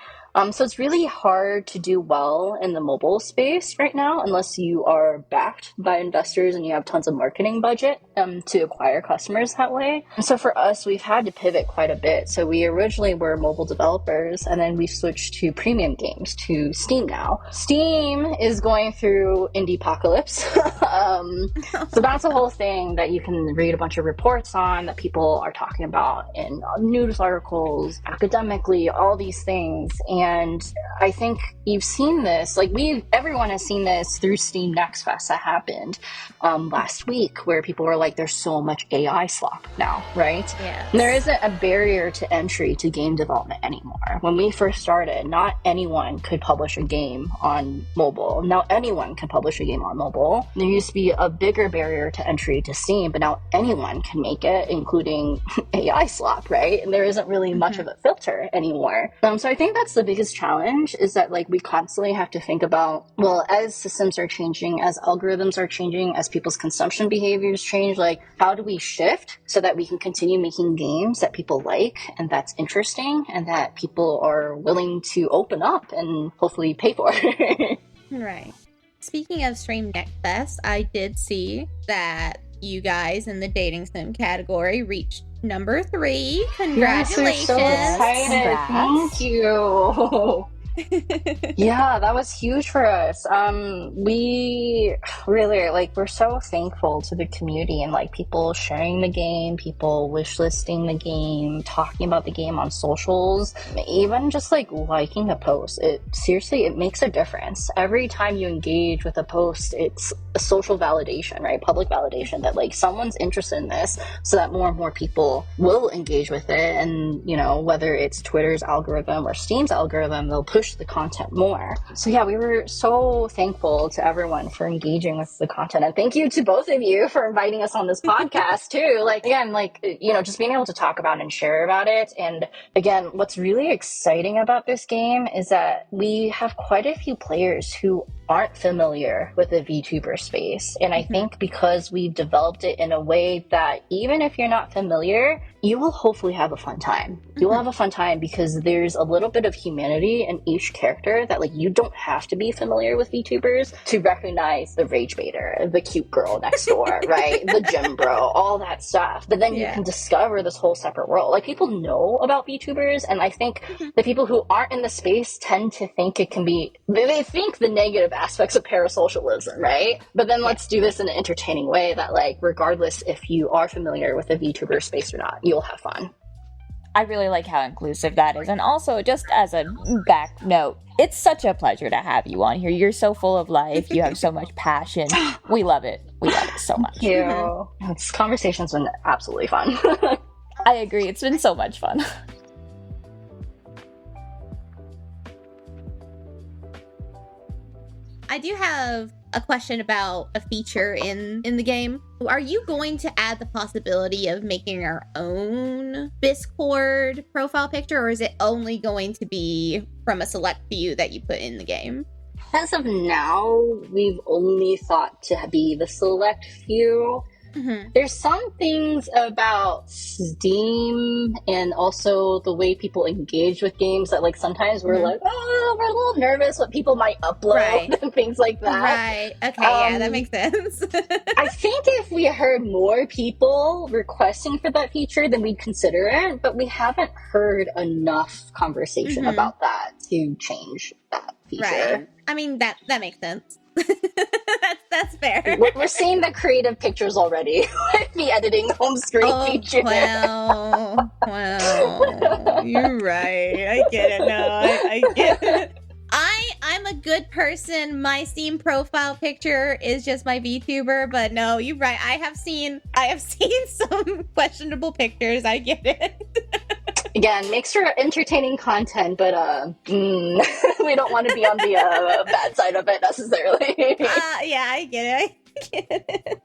So it's really hard to do well in the mobile space right now unless you are backed by investors and you have tons of marketing budget to acquire customers that way. And so for us, we've had to pivot quite a bit. So we originally were mobile developers, and then we switched to premium games to Steam now. Steam is going through indie-pocalypse. So that's a whole thing that you can read a bunch of reports on that people are talking about in news articles, academically, all these things. And And I think you've seen this, like everyone has seen this through Steam Next Fest that happened last week, where people were like, there's so much AI slop now, right? Yes. And there isn't a barrier to entry to game development anymore. When we first started, not anyone could publish a game on mobile. Now anyone can publish a game on mobile. There used to be a bigger barrier to entry to Steam, but now anyone can make it, including AI slop, right? And there isn't really much of a filter anymore. So I think that's the biggest challenge, is that like we constantly have to think about, well, as systems are changing, as algorithms are changing, as people's consumption behaviors change, like how do we shift so that we can continue making games that people like and that's interesting and that people are willing to open up and hopefully pay for? Right. Speaking of Stream Next Fest, I did see that you guys in the dating sim category reached number 3. Congratulations. Yes, we're so excited. Thank you. Yeah, that was huge for us. We really, like, we're so thankful to the community and like people sharing the game, people wish listing the game, talking about the game on socials, even just like liking a post. It seriously, it makes a difference. Every time you engage with a post, it's a social validation, right? Public validation that like someone's interested in this, so that more and more people will engage with it. And you know, whether it's Twitter's algorithm or Steam's algorithm, they'll push the content more. So yeah, we were so thankful to everyone for engaging with the content, and thank you to both of you for inviting us on this podcast too. Like, again, like, you know, just being able to talk about and share about it. And again, what's really exciting about this game is that we have quite a few players who aren't familiar with the VTuber space. And I think because we've developed it in a way that even if you're not familiar, you will hopefully have a fun time. You will have a fun time because there's a little bit of humanity in each character that like you don't have to be familiar with VTubers to recognize the rage baiter, the cute girl next door, right? The gym bro, all that stuff. But then you can discover this whole separate world. Like, people know about VTubers, and I think the people who aren't in the space tend to think it can be, they think the negative aspects of parasocialism, right? But then let's do this in an entertaining way that like, regardless if you are familiar with the VTuber space or not, you'll have fun. I really like how inclusive that is. And also, just as a back note, it's such a pleasure to have you on here. You're so full of life. You have so much passion. We love it. We love it so much. Thank you. This conversation's been absolutely fun. I agree. It's been so much fun. I do have a question about a feature in the game. Are you going to add the possibility of making our own Discord profile picture, or is it only going to be from a select few that you put in the game? As of now, we've only thought to be the select few. There's some things about Steam and also the way people engage with games that like sometimes we're like, oh, we're a little nervous what people might upload and things like that. Right. Okay, yeah, that makes sense. I think if we heard more people requesting for that feature, then we'd consider it, but we haven't heard enough conversation about that to change that feature. Right. I mean, that makes sense. That's fair. We're seeing the creative pictures already with the editing home screen feature. Wow. You're right. I get it now. I get it. I'm a good person. My Steam profile picture is just my VTuber, but no, you're right. I have seen some questionable pictures. I get it. Again, makes for entertaining content, but we don't want to be on the bad side of it necessarily. Yeah, I get it.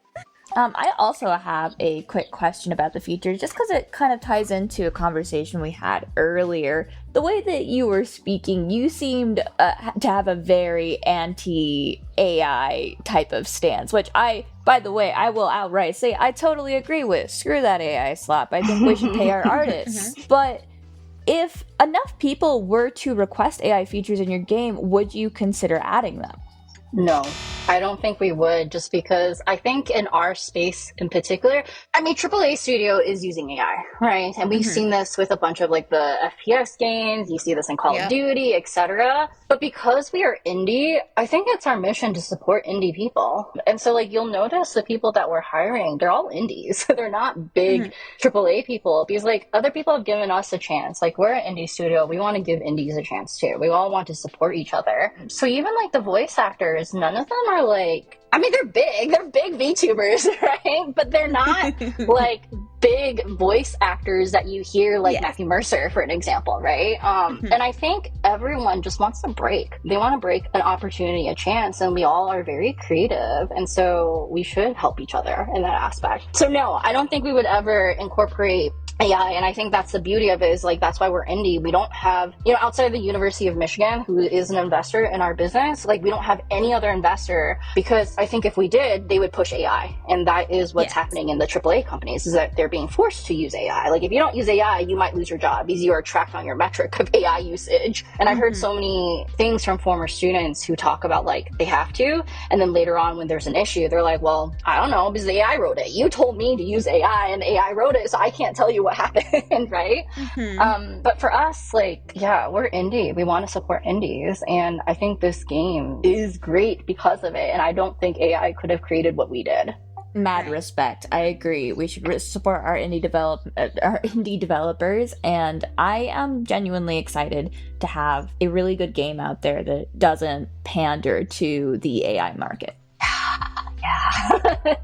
I also have a quick question about the feature, just because it kind of ties into a conversation we had earlier. The way that you were speaking, you seemed to have a very anti-AI type of stance, which by the way, I will outright say I totally agree with. Screw that AI slop. I think we should pay our artists. But if enough people were to request AI features in your game, would you consider adding them? No. I don't think we would, just because I think in our space in particular, I mean, AAA Studio is using AI, right? And we've seen this with a bunch of like the FPS games. You see this in Call of Duty, etc. But because we are indie, I think it's our mission to support indie people. And so like you'll notice the people that we're hiring, they're all indies. They're not big AAA people, because like other people have given us a chance. Like we're an indie studio. We want to give indies a chance too. We all want to support each other. So even like the voice actors, none of them are like, I mean, they're big VTubers, right? But they're not like big voice actors that you hear like Matthew Mercer, for an example, right? And I think everyone just wants a break. They want a break, an opportunity, a chance, and we all are very creative. And so we should help each other in that aspect. So no, I don't think we would ever incorporate AI, and I think that's the beauty of it, is like that's why we're indie. We don't have, you know, outside of the University of Michigan, who is an investor in our business, like we don't have any other investor, because I think if we did, they would push AI, and that is what's happening in the AAA companies, is that they're being forced to use AI. Like if you don't use AI, you might lose your job because you are tracked on your metric of AI usage. And I've heard so many things from former students who talk about like they have to, and then later on when there's an issue, they're like, well, I don't know, because AI wrote it. You told me to use AI and AI wrote it, so I can't tell you what happened, right? But for us, like, yeah, we're indie. We want to support indies, and I think this game is great because of it, and I don't think AI could have created what we did. Mad respect. I agree. We should support our indie developers, and I am genuinely excited to have a really good game out there that doesn't pander to the AI market. Yeah.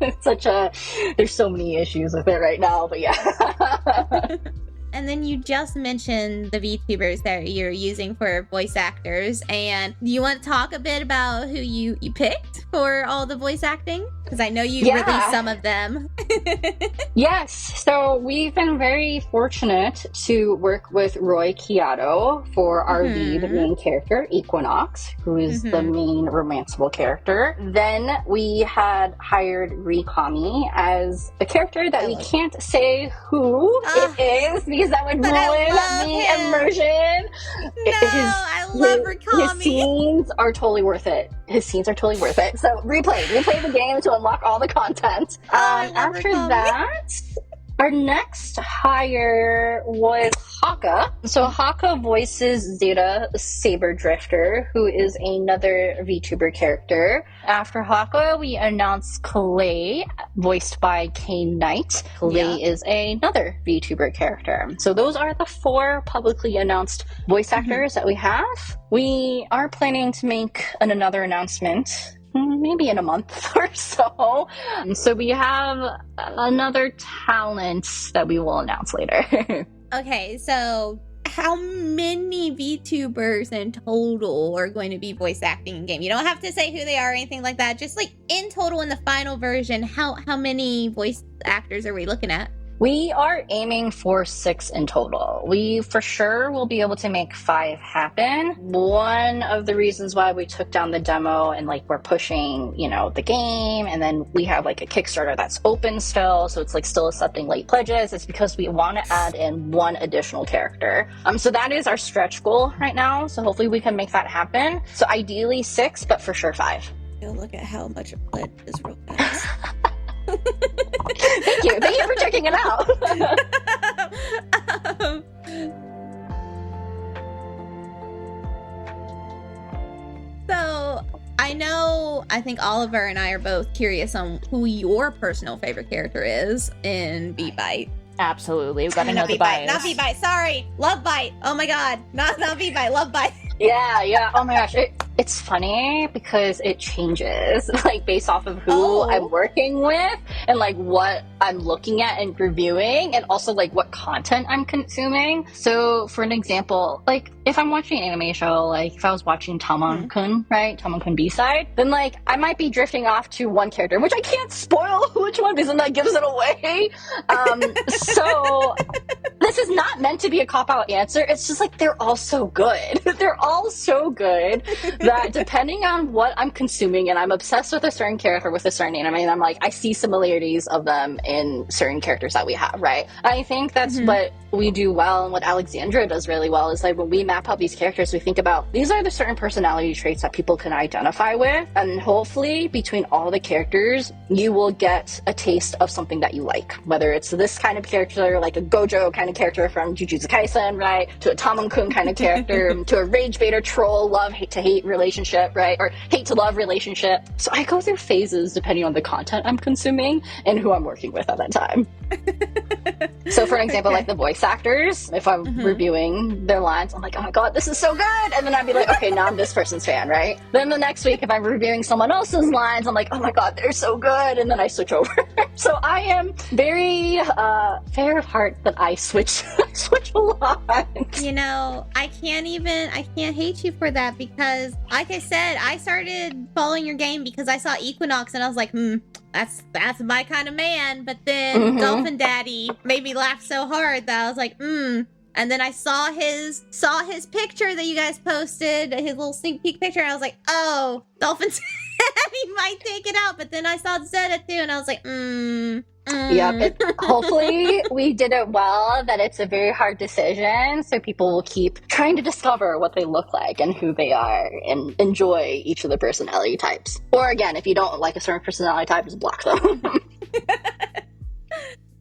There's so many issues with it right now, but yeah. And then you just mentioned the VTubers that you're using for voice actors, and do you want to talk a bit about who you picked for all the voice acting? Because I know you released some of them. Yes, so we've been very fortunate to work with Roy Kiato for our lead main character, Equinox, who is the main romanceable character. Then we had hired Rikami as a character that we can't say who it is, because that would ruin the immersion. I love Rikami. His scenes are totally worth it. So replay the game to unlock all the content. After that, our next hire was Haka. So Haka voices Zeta Saber Drifter, who is another VTuber character. After Haka, we announced Clay, voiced by Kane Knight. Clay is another VTuber character. So those are the 4 publicly announced voice actors that we have. We are planning to make another announcement maybe in a month or so. So we have another talent that we will announce later. Okay, so how many VTubers in total are going to be voice acting in game? You don't have to say who they are or anything like that. Just like in total in the final version, how many voice actors are we looking at? We are aiming for 6 in total. We for sure will be able to make 5 happen. One of the reasons why we took down the demo and like we're pushing, you know, the game, and then we have like a Kickstarter that's open still, so it's like still accepting late pledges, is because we want to add in 1 additional character. So that is our stretch goal right now. So hopefully we can make that happen. So ideally 6, but for sure 5. Yo, look at how much a pledge is real fast. Thank you for checking it out. So I think Oliver and I are both curious on who your personal favorite character is in Beat Bite. Absolutely, we've got to know the bias. Not Beat Bite, sorry, Love Bite. Oh my god, not Beat Bite, Love Bite. Yeah. Oh my gosh. It's funny because it changes like based off of who I'm working with and like what I'm looking at and reviewing, and also like what content I'm consuming. So for an example, like if I'm watching an anime show, like if I was watching Tamon-kun, right? Tamon-kun B-side, then like I might be drifting off to one character, which I can't spoil which one because then that gives it away. So this is not meant to be a cop-out answer. It's just like they're all so good. They're all so good that depending on what I'm consuming, and I'm obsessed with a certain character with a certain anime, and I'm like, I see similarities of them in certain characters that we have, right? I think that's what we do well and what Alexandra does really well is like when we map out these characters, we think about these are the certain personality traits that people can identify with, and hopefully between all the characters you will get a taste of something that you like, whether it's this kind of character like a Gojo kind of character from Jujutsu Kaisen, right, to a Tamon-kun kind of character, to a rage baiter troll love hate to hate relationship, right, or hate to love relationship. So I go through phases depending on the content I'm consuming and who I'm working with at that time. So for example, like the voice actors, if I'm reviewing their lines, I'm like, oh my god, this is so good, and then I'd be like, okay, now I'm this person's fan, right? Then the next week, if I'm reviewing someone else's lines, I'm like, oh my god, they're so good, and then I switch over. So I am very fair of heart that I switch a lot. You know, I can't hate you for that, because like I said, I started following your game because I saw Equinox and I was like, that's my kind of man. But then Dolphin Daddy made me laugh so hard that I was like, And then I saw his picture that you guys posted, his little sneak peek picture, and I was like, oh, Dolphin Daddy might take it out. But then I saw Zeta too, and I was like, Yep. Hopefully we did it well, that it's a very hard decision, so people will keep trying to discover what they look like and who they are and enjoy each of the personality types. Or again, if you don't like a certain personality type, just block them.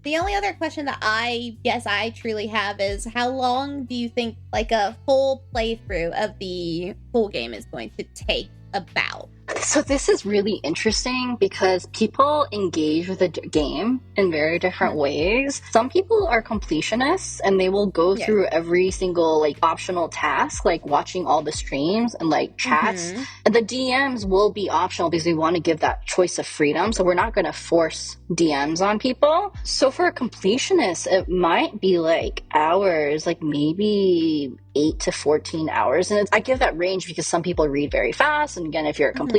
The only other question that I guess I truly have is, how long do you think like a full playthrough of the full game is going to take about? So this is really interesting because people engage with the game in very different ways. Some people are completionists and they will go through every single like optional task, like watching all the streams and like chats. And the DMs will be optional because we want to give that choice of freedom. So we're not going to force DMs on people. So for a completionist, it might be like hours, like maybe 8 to 14 hours. And I give that range because some people read very fast. And again, if you're a completionist,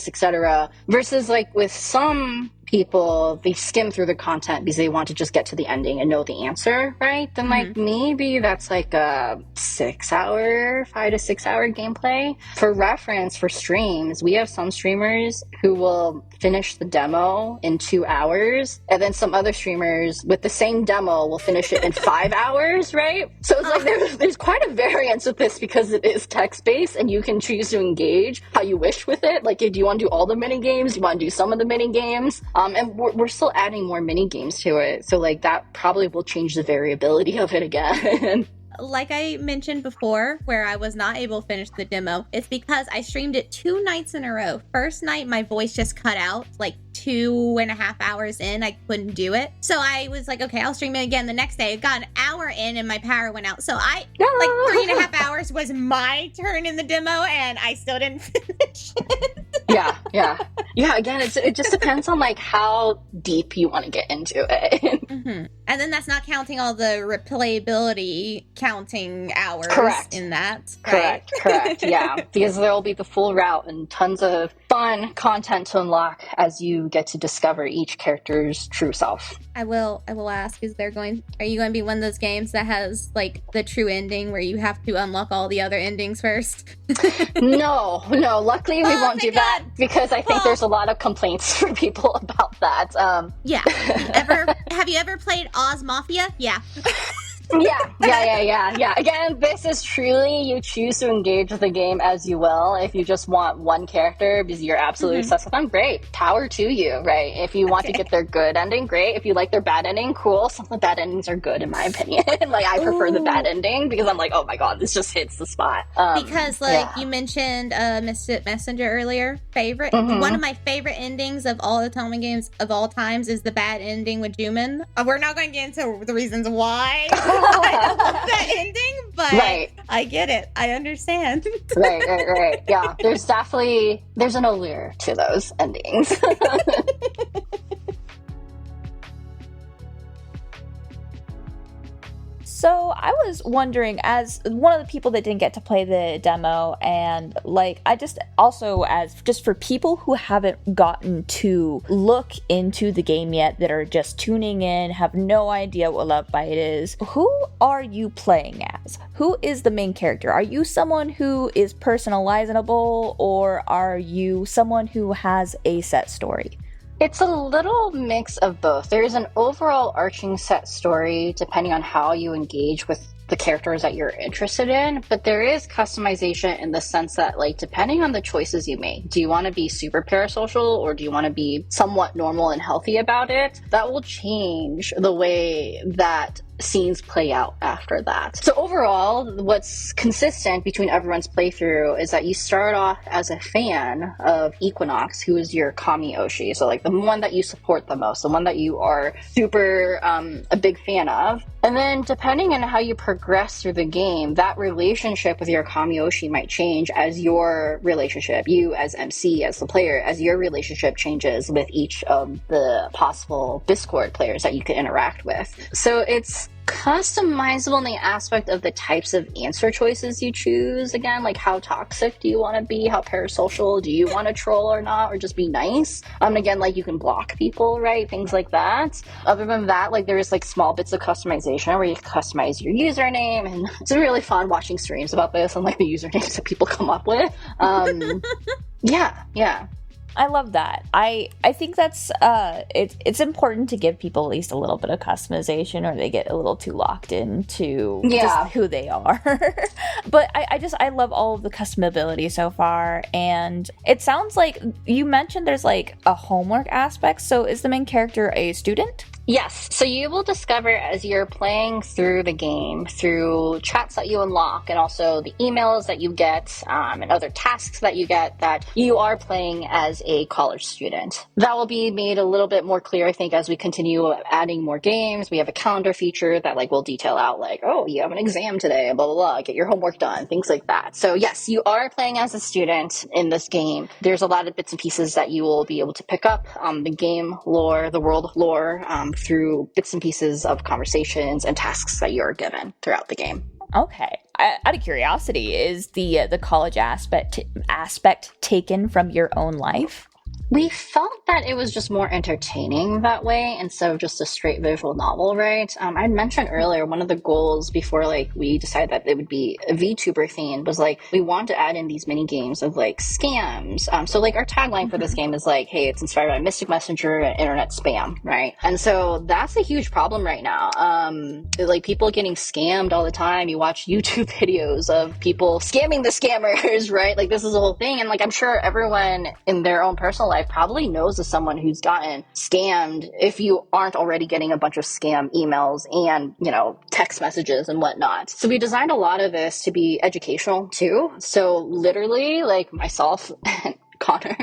etc. Versus like with some people, they skim through the content because they want to just get to the ending and know the answer, right? Then like maybe that's like a 5 to 6 hour gameplay. For reference, for streams, we have some streamers who will finish the demo in 2 hours, and then some other streamers with the same demo will finish it in 5 hours, right? So it's like there's quite a variance with this because it is text-based and you can choose to engage how you wish with it. Like, do you want to do all the mini games? Do you want to do some of the mini games? And we're still adding more mini games to it. So like that probably will change the variability of it again. Like I mentioned before, where I was not able to finish the demo, it's because I streamed it 2 nights in a row. First night, my voice just cut out, like 2.5 hours in, I couldn't do it. So I was like, okay, I'll stream it again the next day. I got an hour in and my power went out. So like 3.5 hours was my turn in the demo and I still didn't finish it. Yeah. Again, it just depends on like how deep you want to get into it. And then that's not counting all the replayability counting hours in that. Right? Correct. Yeah, because there will be the full route and tons of fun content to unlock as you get to discover each character's true self. I will ask, are you going to be one of those games that has like the true ending where you have to unlock all the other endings first? No. Luckily we won't do that because I think there's a lot of complaints from people about that. Yeah. Have you ever played Oz Mafia? Yeah. Yeah. Again, this is truly, you choose to engage with the game as you will. If you just want one character because you're absolutely obsessed with them, great. Power to you, right? If you want to get their good ending, great. If you like their bad ending, cool. Some of the bad endings are good in my opinion. Like I prefer the bad ending because I'm like, oh my god, this just hits the spot. Because you mentioned Mystic Messenger earlier. One of my favorite endings of all the Tommy games of all times is the bad ending with Juman. We're not going to get into the reasons why. I love that ending, but I get it. I understand. Right. Yeah, there's an allure to those endings. So I was wondering, as one of the people that didn't get to play the demo, and like I just also as just for people who haven't gotten to look into the game yet, that are just tuning in, have no idea what Love Bite is, who are you playing as? Who is the main character? Are you someone who is personalizable, or are you someone who has a set story? It's a little mix of both. There's an overall arching set story depending on how you engage with the characters that you're interested in, but there is customization in the sense that, like, depending on the choices you make, do you want to be super parasocial or do you want to be somewhat normal and healthy about it? That will change the way that scenes play out after that. So overall, what's consistent between everyone's playthrough is that you start off as a fan of Equinox, who is your Kami Oshi. So like the one that you support the most, the one that you are super a big fan of. And then depending on how you progress through the game, that relationship with your Kami Oshi might change as your relationship, you as MC, as the player, as your relationship changes with each of the possible Discord players that you could interact with. So it's customizable in the aspect of the types of answer choices you choose. Again, like how toxic do you want to be? How parasocial? Do you want to troll or not? Or just be nice? Again, like you can block people, right? Things like that. Other than that, like there's like small bits of customization where you can customize your username, and it's really fun watching streams about this and like the usernames that people come up with. Yeah. I love that. I think that's it's important to give people at least a little bit of customization, or they get a little too locked into just who they are. But I love all of the customability so far, and it sounds like you mentioned there's like a homework aspect. So is the main character a student? Yes, so you will discover as you're playing through the game, through chats that you unlock and also the emails that you get and other tasks that you get, that you are playing as a college student. That will be made a little bit more clear, I think, as we continue adding more games. We have a calendar feature that like will detail out like, oh, you have an exam today, blah, blah, blah, get your homework done, things like that. So yes, you are playing as a student in this game. There's a lot of bits and pieces that you will be able to pick up, the game lore, the world lore, through bits and pieces of conversations and tasks that you're given throughout the game. Okay. Out of curiosity, is the college aspect taken from your own life? We felt that it was just more entertaining that way instead of just a straight visual novel, right? I mentioned earlier, one of the goals before like we decided that it would be a VTuber theme was like, we want to add in these mini games of like scams. So like our tagline for this game is like, hey, it's inspired by Mystic Messenger and internet spam, right? And so that's a huge problem right now. Like people getting scammed all the time. You watch YouTube videos of people scamming the scammers, right? Like this is a whole thing. And like, I'm sure everyone in their own personal life probably knows of someone who's gotten scammed, if you aren't already getting a bunch of scam emails and, you know, text messages and whatnot. So we designed a lot of this to be educational too. So literally, like myself and Connor,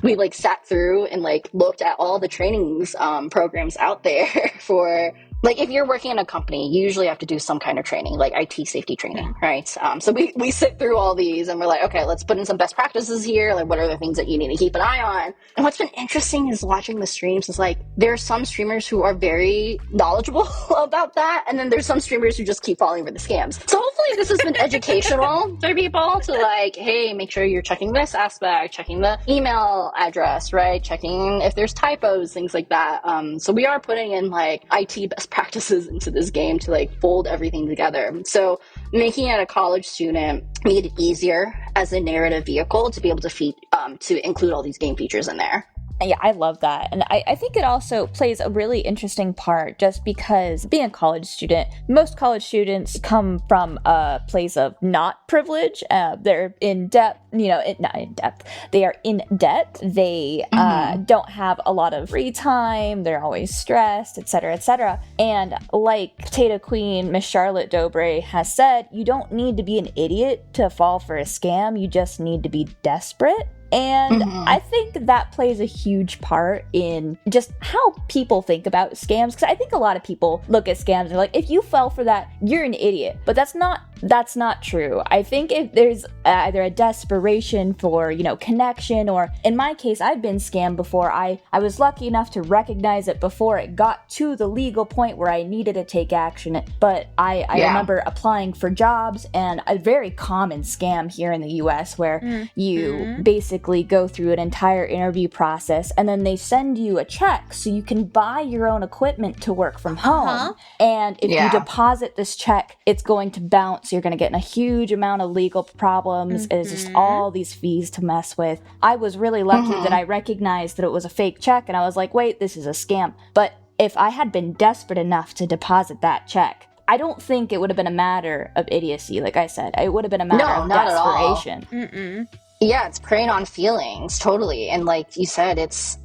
we like sat through and like looked at all the trainings programs out there for, like, if you're working in a company, you usually have to do some kind of training, like IT safety training, right? So we sit through all these and we're like, okay, let's put in some best practices here. Like, what are the things that you need to keep an eye on? And what's been interesting is watching the streams is like, there are some streamers who are very knowledgeable about that. And then there's some streamers who just keep falling for the scams. So hopefully this has been educational for people to like, hey, make sure you're checking this aspect, checking the email address, right? Checking if there's typos, things like that. So we are putting in like IT best practices into this game to like fold everything together. So making it a college student made it easier as a narrative vehicle to be able to include all these game features in there. Yeah, I love that. And I think it also plays a really interesting part just because being a college student, most college students come from a place of not privilege. They're in debt, not in depth. They are in debt. They don't have a lot of free time. They're always stressed, et cetera, et cetera. And like Tata Queen, Miss Charlotte Dobre has said, you don't need to be an idiot to fall for a scam. You just need to be desperate. And I think that plays a huge part in just how people think about scams. Because I think a lot of people look at scams and they're like, if you fell for that, you're an idiot. But that's not true. I think if there's either a desperation for, connection, or in my case, I've been scammed before. I was lucky enough to recognize it before it got to the legal point where I needed to take action. But I remember applying for jobs, and a very common scam here in the US where you basically go through an entire interview process and then they send you a check so you can buy your own equipment to work from home. And if you deposit this check, it's going to bounce so you're going to get in a huge amount of legal problems. It's just all these fees to mess with. I was really lucky that I recognized that it was a fake check, and I was like, wait, this is a scam. But if I had been desperate enough to deposit that check, I don't think it would have been a matter of idiocy. Like I said, it would have been a matter of desperation. Yeah, it's preying on feelings, totally. And like you said, it's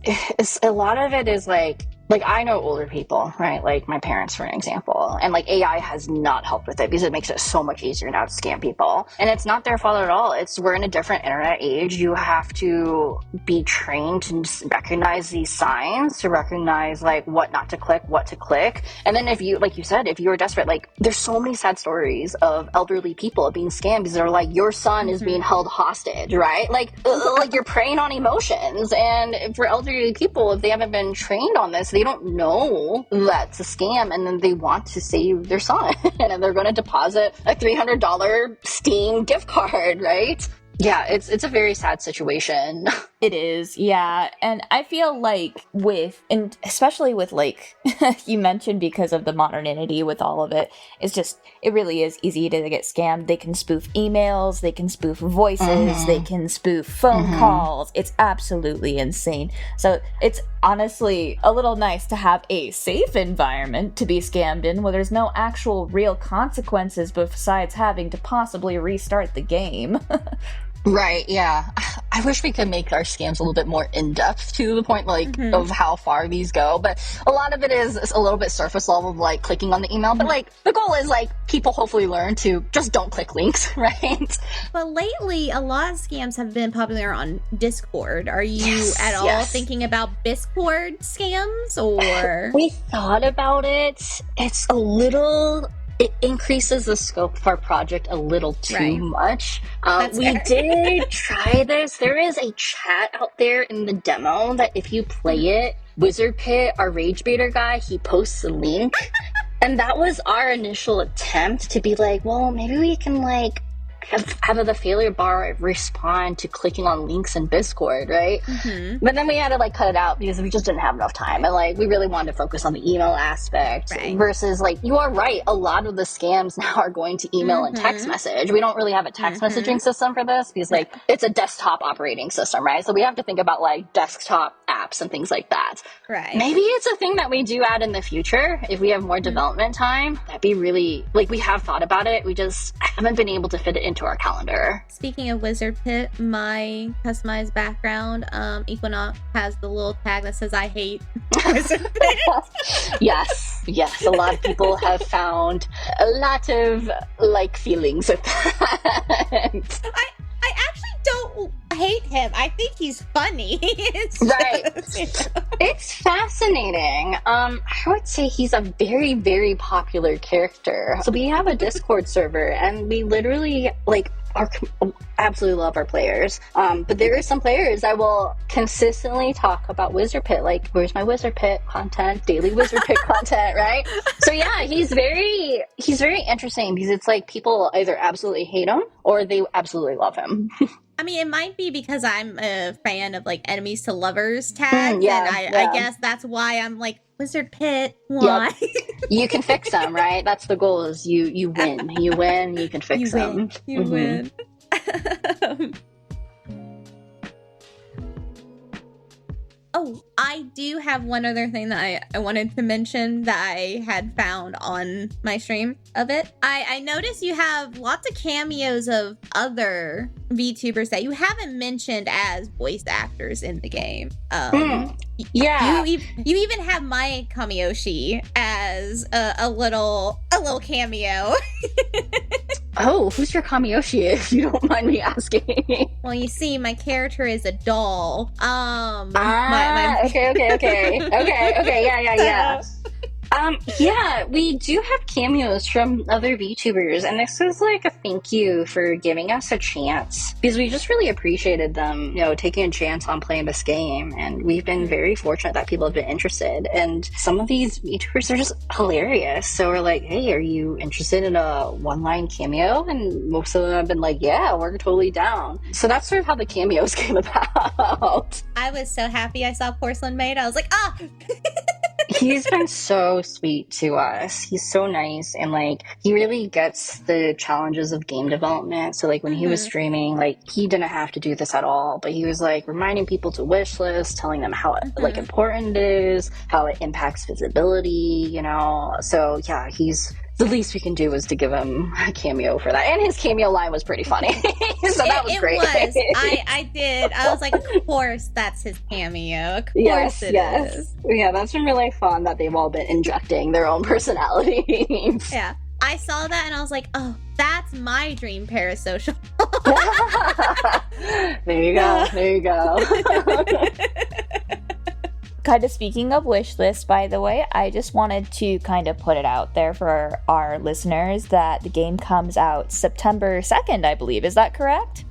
a lot of it is like I know older people, right? Like my parents, for an example. And like AI has not helped with it because it makes it so much easier now to scam people. And it's not their fault at all. We're in a different internet age. You have to be trained to recognize these signs, to recognize like what not to click, what to click. And then if you, like you said, if you were desperate, like there's so many sad stories of elderly people being scammed because they're like, your son is being held hostage, right? Like you're preying on emotions. And for elderly people, if they haven't been trained on this, they don't know that's a scam, and then they want to save their son and they're going to deposit a $300 Steam gift card, right? Yeah, it's a very sad situation. It is, yeah. And I feel like and especially with like, you mentioned because of the modernity with all of it, it really is easy to get scammed. They can spoof emails, they can spoof voices, they can spoof phone calls. It's absolutely insane. So it's honestly a little nice to have a safe environment to be scammed in where there's no actual real consequences besides having to possibly restart the game. Right, yeah. I wish we could make our scams a little bit more in-depth to the point, like, of how far these go. But a lot of it is a little bit surface level of, like, clicking on the email. But, like, the goal is, like, people hopefully learn to just don't click links, right? But lately, a lot of scams have been popular on Discord. Are you at all thinking about Discord scams, or...? We thought about it. It increases the scope of our project a little too much. We did try this. There is a chat out there in the demo that if you play it, Wizard Pit, our Rage Baiter guy, he posts a link. And that was our initial attempt to be like, well, maybe we can like have the failure bar respond to clicking on links in Discord, right? But then we had to like cut it out because we just didn't have enough time, and like we really wanted to focus on the email aspect versus like, you are right, a lot of the scams now are going to email and text message. We don't really have a text messaging system for this because like it's a desktop operating system, right? So we have to think about like desktop apps and things like that. Maybe it's a thing that we do add in the future if we have more development time. That'd be really, like, we have thought about it, we just haven't been able to fit it into our calendar. Speaking of Wizard Pit, my customized background, Equinox has the little tag that says I hate Wizard Pit. Yes, a lot of people have found a lot of like feelings with that. I actually don't hate him. I think he's funny. It's It's fascinating. I would say he's a very, very popular character. So we have a Discord server, and we literally absolutely love our players. But there are some players that will consistently talk about Wizard Pit, like, where's my Wizard Pit content, daily Wizard Pit content, right? So yeah, he's very interesting because it's like people either absolutely hate him or they absolutely love him. I mean, it might be because I'm a fan of like enemies to lovers tags, and I guess that's why I'm like, Wizard Pit, why? Yep. You can fix them, right? That's the goal, is you win. You win, you can fix them. You win. Oh, I do have one other thing that I wanted to mention that I had found on my stream of it. I noticed you have lots of cameos of other VTubers that you haven't mentioned as voice actors in the game. Yeah. You even have my Kamiyoshi as a little cameo. Oh, who's your Kamiyoshi, if you don't mind me asking? Well, you see, my character is a doll. Okay, yeah. Yeah, we do have cameos from other VTubers, and this is like a thank you for giving us a chance, because we just really appreciated them, taking a chance on playing this game, and we've been very fortunate that people have been interested, and some of these VTubers are just hilarious, so we're like, hey, are you interested in a one-line cameo? And most of them have been like, yeah, we're totally down. So that's sort of how the cameos came about. I was so happy I saw Porcelain Maid. I was like, He's been so sweet to us. He's so nice, and like he really gets the challenges of game development. So like when he was streaming, like he didn't have to do this at all, but he was like reminding people to wish list, telling them how like important it is, how it impacts visibility, you know. So yeah, he's the least we can do is to give him a cameo for that. And his cameo line was pretty funny. So that was great. I did. I was like, of course that's his cameo. Of course it is. Yeah, that's been really fun that they've all been injecting their own personalities. Yeah. I saw that and I was like, oh, that's my dream parasocial. There you go. There you go. Kind of speaking of wish list, by the way, I just wanted to kind of put it out there for our listeners that the game comes out September 2nd, I believe. Is that correct?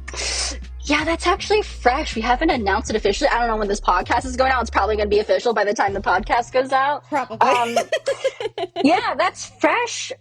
Yeah, that's actually fresh. We haven't announced it officially. I don't know when this podcast is going out. It's probably going to be official by the time the podcast goes out. Probably. Yeah, that's fresh.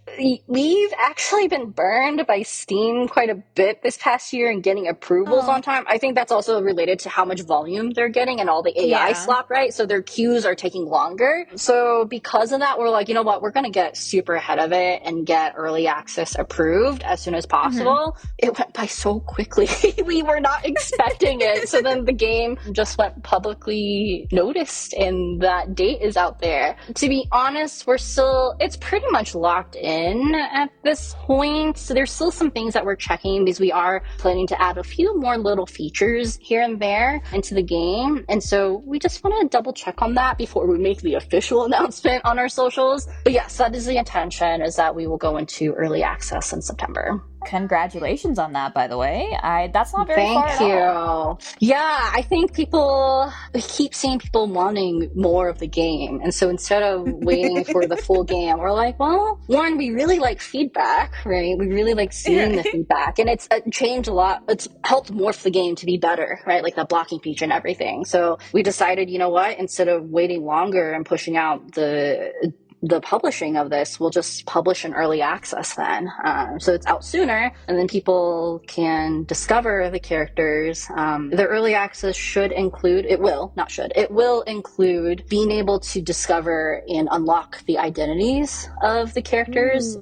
We've actually been burned by Steam quite a bit this past year and getting approvals on time. I think that's also related to how much volume they're getting and all the AI slop, right? So their queues are taking longer. So because of that, we're like, you know what? We're going to get super ahead of it and get early access approved as soon as possible. It went by so quickly. We were not expecting it. So then the game just went publicly noticed and that date is out there. To be honest, it's pretty much locked in at this point. So there's still some things that we're checking because we are planning to add a few more little features here and there into the game. And so we just want to double check on that before we make the official announcement on our socials. But yes, that is the intention, is that we will go into early access in September. Congratulations on that, by the way. That's not very far at all. Thank you. Yeah, I think we keep seeing people wanting more of the game. And so instead of waiting for the full game, we're like, well, one, we really like feedback, right? We really like seeing the feedback. And it's changed a lot. It's helped morph the game to be better, right? Like that blocking feature and everything. So we decided, you know what? Instead of waiting longer and pushing out the publishing of this, we'll just publish in early access then. So it's out sooner, and then people can discover the characters. The early access it will include being able to discover and unlock the identities of the characters,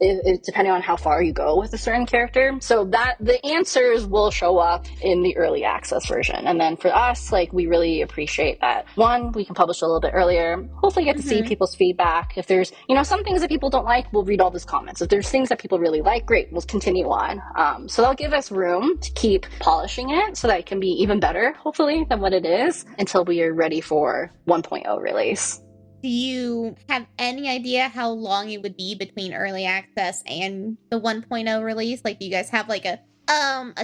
depending on how far you go with a certain character. So that the answers will show up in the early access version. And then for us, like, we really appreciate that. One, we can publish a little bit earlier, hopefully get to see people's feedback. If there's some things that people don't like, we'll read all those comments. If there's things that people really like, great, we'll continue on. So that'll give us room to keep polishing it so that it can be even better, hopefully, than what it is until we are ready for 1.0 release. Do you have any idea how long it would be between early access and the 1.0 release? Like, do you guys have like a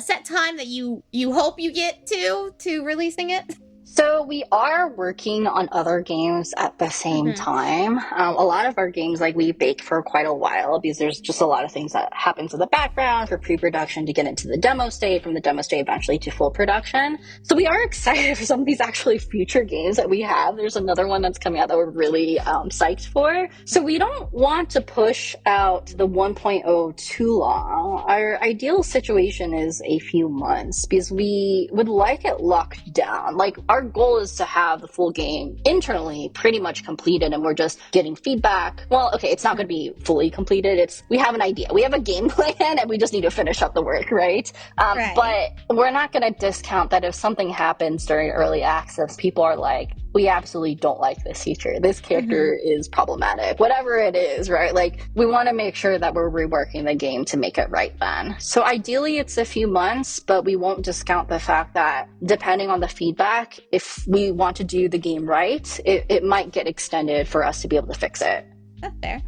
set time that you hope you get to releasing it? So we are working on other games at the same time. A lot of our games, like, we bake for quite a while because there's just a lot of things that happens in the background for pre-production to get into the demo state, from the demo state eventually to full production. So we are excited for some of these actually future games that we have. There's another one that's coming out that we're really psyched for. So we don't want to push out the 1.0 too long. Our ideal situation is a few months because we would like it locked down. Like, our goal is to have the full game internally pretty much completed, and we're just getting feedback. Well, okay, it's not going to be fully completed. We have an idea. We have a game plan, and we just need to finish up the work, right? But we're not going to discount that if something happens during early access, people are like, we absolutely don't like this feature. This character is problematic. Whatever it is, right? Like, we want to make sure that we're reworking the game to make it right then. So ideally, it's a few months, but we won't discount the fact that depending on the feedback, if we want to do the game right, it might get extended for us to be able to fix it. That's fair.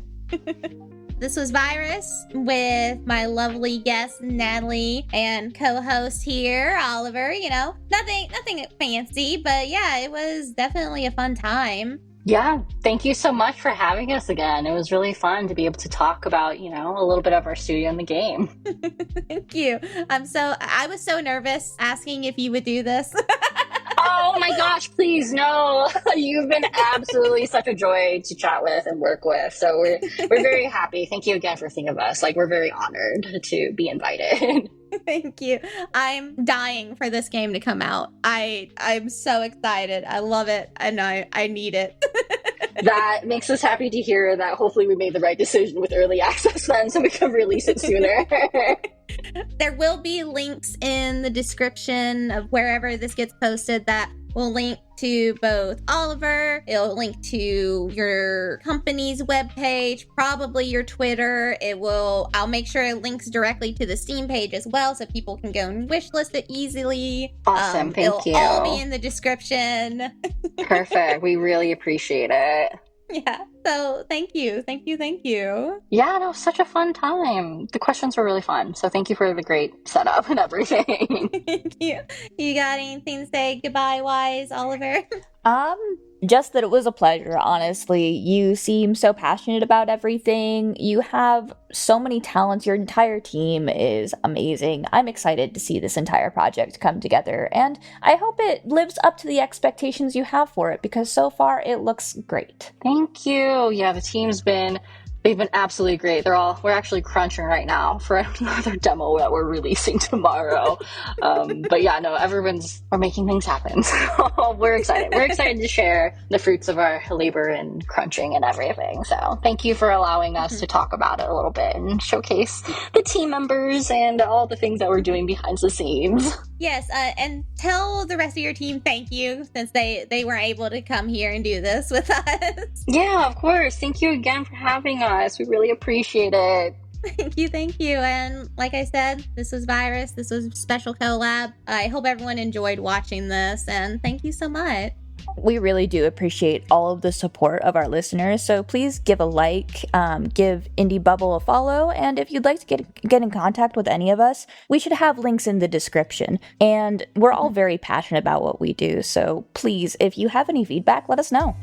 This was Virus with my lovely guest, Natalie, and co-host here, Oliver. Nothing fancy, but yeah, it was definitely a fun time. Yeah, thank you so much for having us again. It was really fun to be able to talk about, a little bit of our studio and the game. Thank you. I was so nervous asking if you would do this. Oh my gosh, please, no. You've been absolutely such a joy to chat with and work with. So we're very happy. Thank you again for thinking of us. Like, we're very honored to be invited. Thank you. I'm dying for this game to come out. I'm so excited. I love it, and I need it. That makes us happy to hear that hopefully we made the right decision with early access then, so we can release it sooner. There will be links in the description of wherever this gets posted that will link to both Oliver, it'll link to your company's webpage, probably your Twitter. I'll make sure it links directly to the Steam page as well so people can go and wishlist it easily. Awesome, thank you. It'll all be in the description. Perfect, we really appreciate it. Yeah, so thank you. Yeah, no, such a fun time. The questions were really fun, so thank you for the great setup and everything. Thank you. You got anything to say goodbye-wise, Oliver? Just that it was a pleasure, honestly. You seem so passionate about everything. You have so many talents. Your entire team is amazing. I'm excited to see this entire project come together, and I hope it lives up to the expectations you have for it, because so far it looks great. Thank you. Yeah, the team's they've been absolutely great. We're actually crunching right now for another demo that we're releasing tomorrow. But yeah, no, we're making things happen. So we're excited. We're excited to share the fruits of our labor and crunching and everything. So thank you for allowing us to talk about it a little bit and showcase the team members and all the things that we're doing behind the scenes. Yes, and tell the rest of your team thank you, since they weren't able to come here and do this with us. Yeah, of course. Thank you again for having us. We really appreciate it. Thank you. And like I said, this was Virus. This was a special collab. I hope everyone enjoyed watching this, and thank you so much. We really do appreciate all of the support of our listeners, so please give a like, give Indie Bubble a follow, and if you'd like to get in contact with any of us, we should have links in the description. And we're all very passionate about what we do, so please, if you have any feedback, let us know.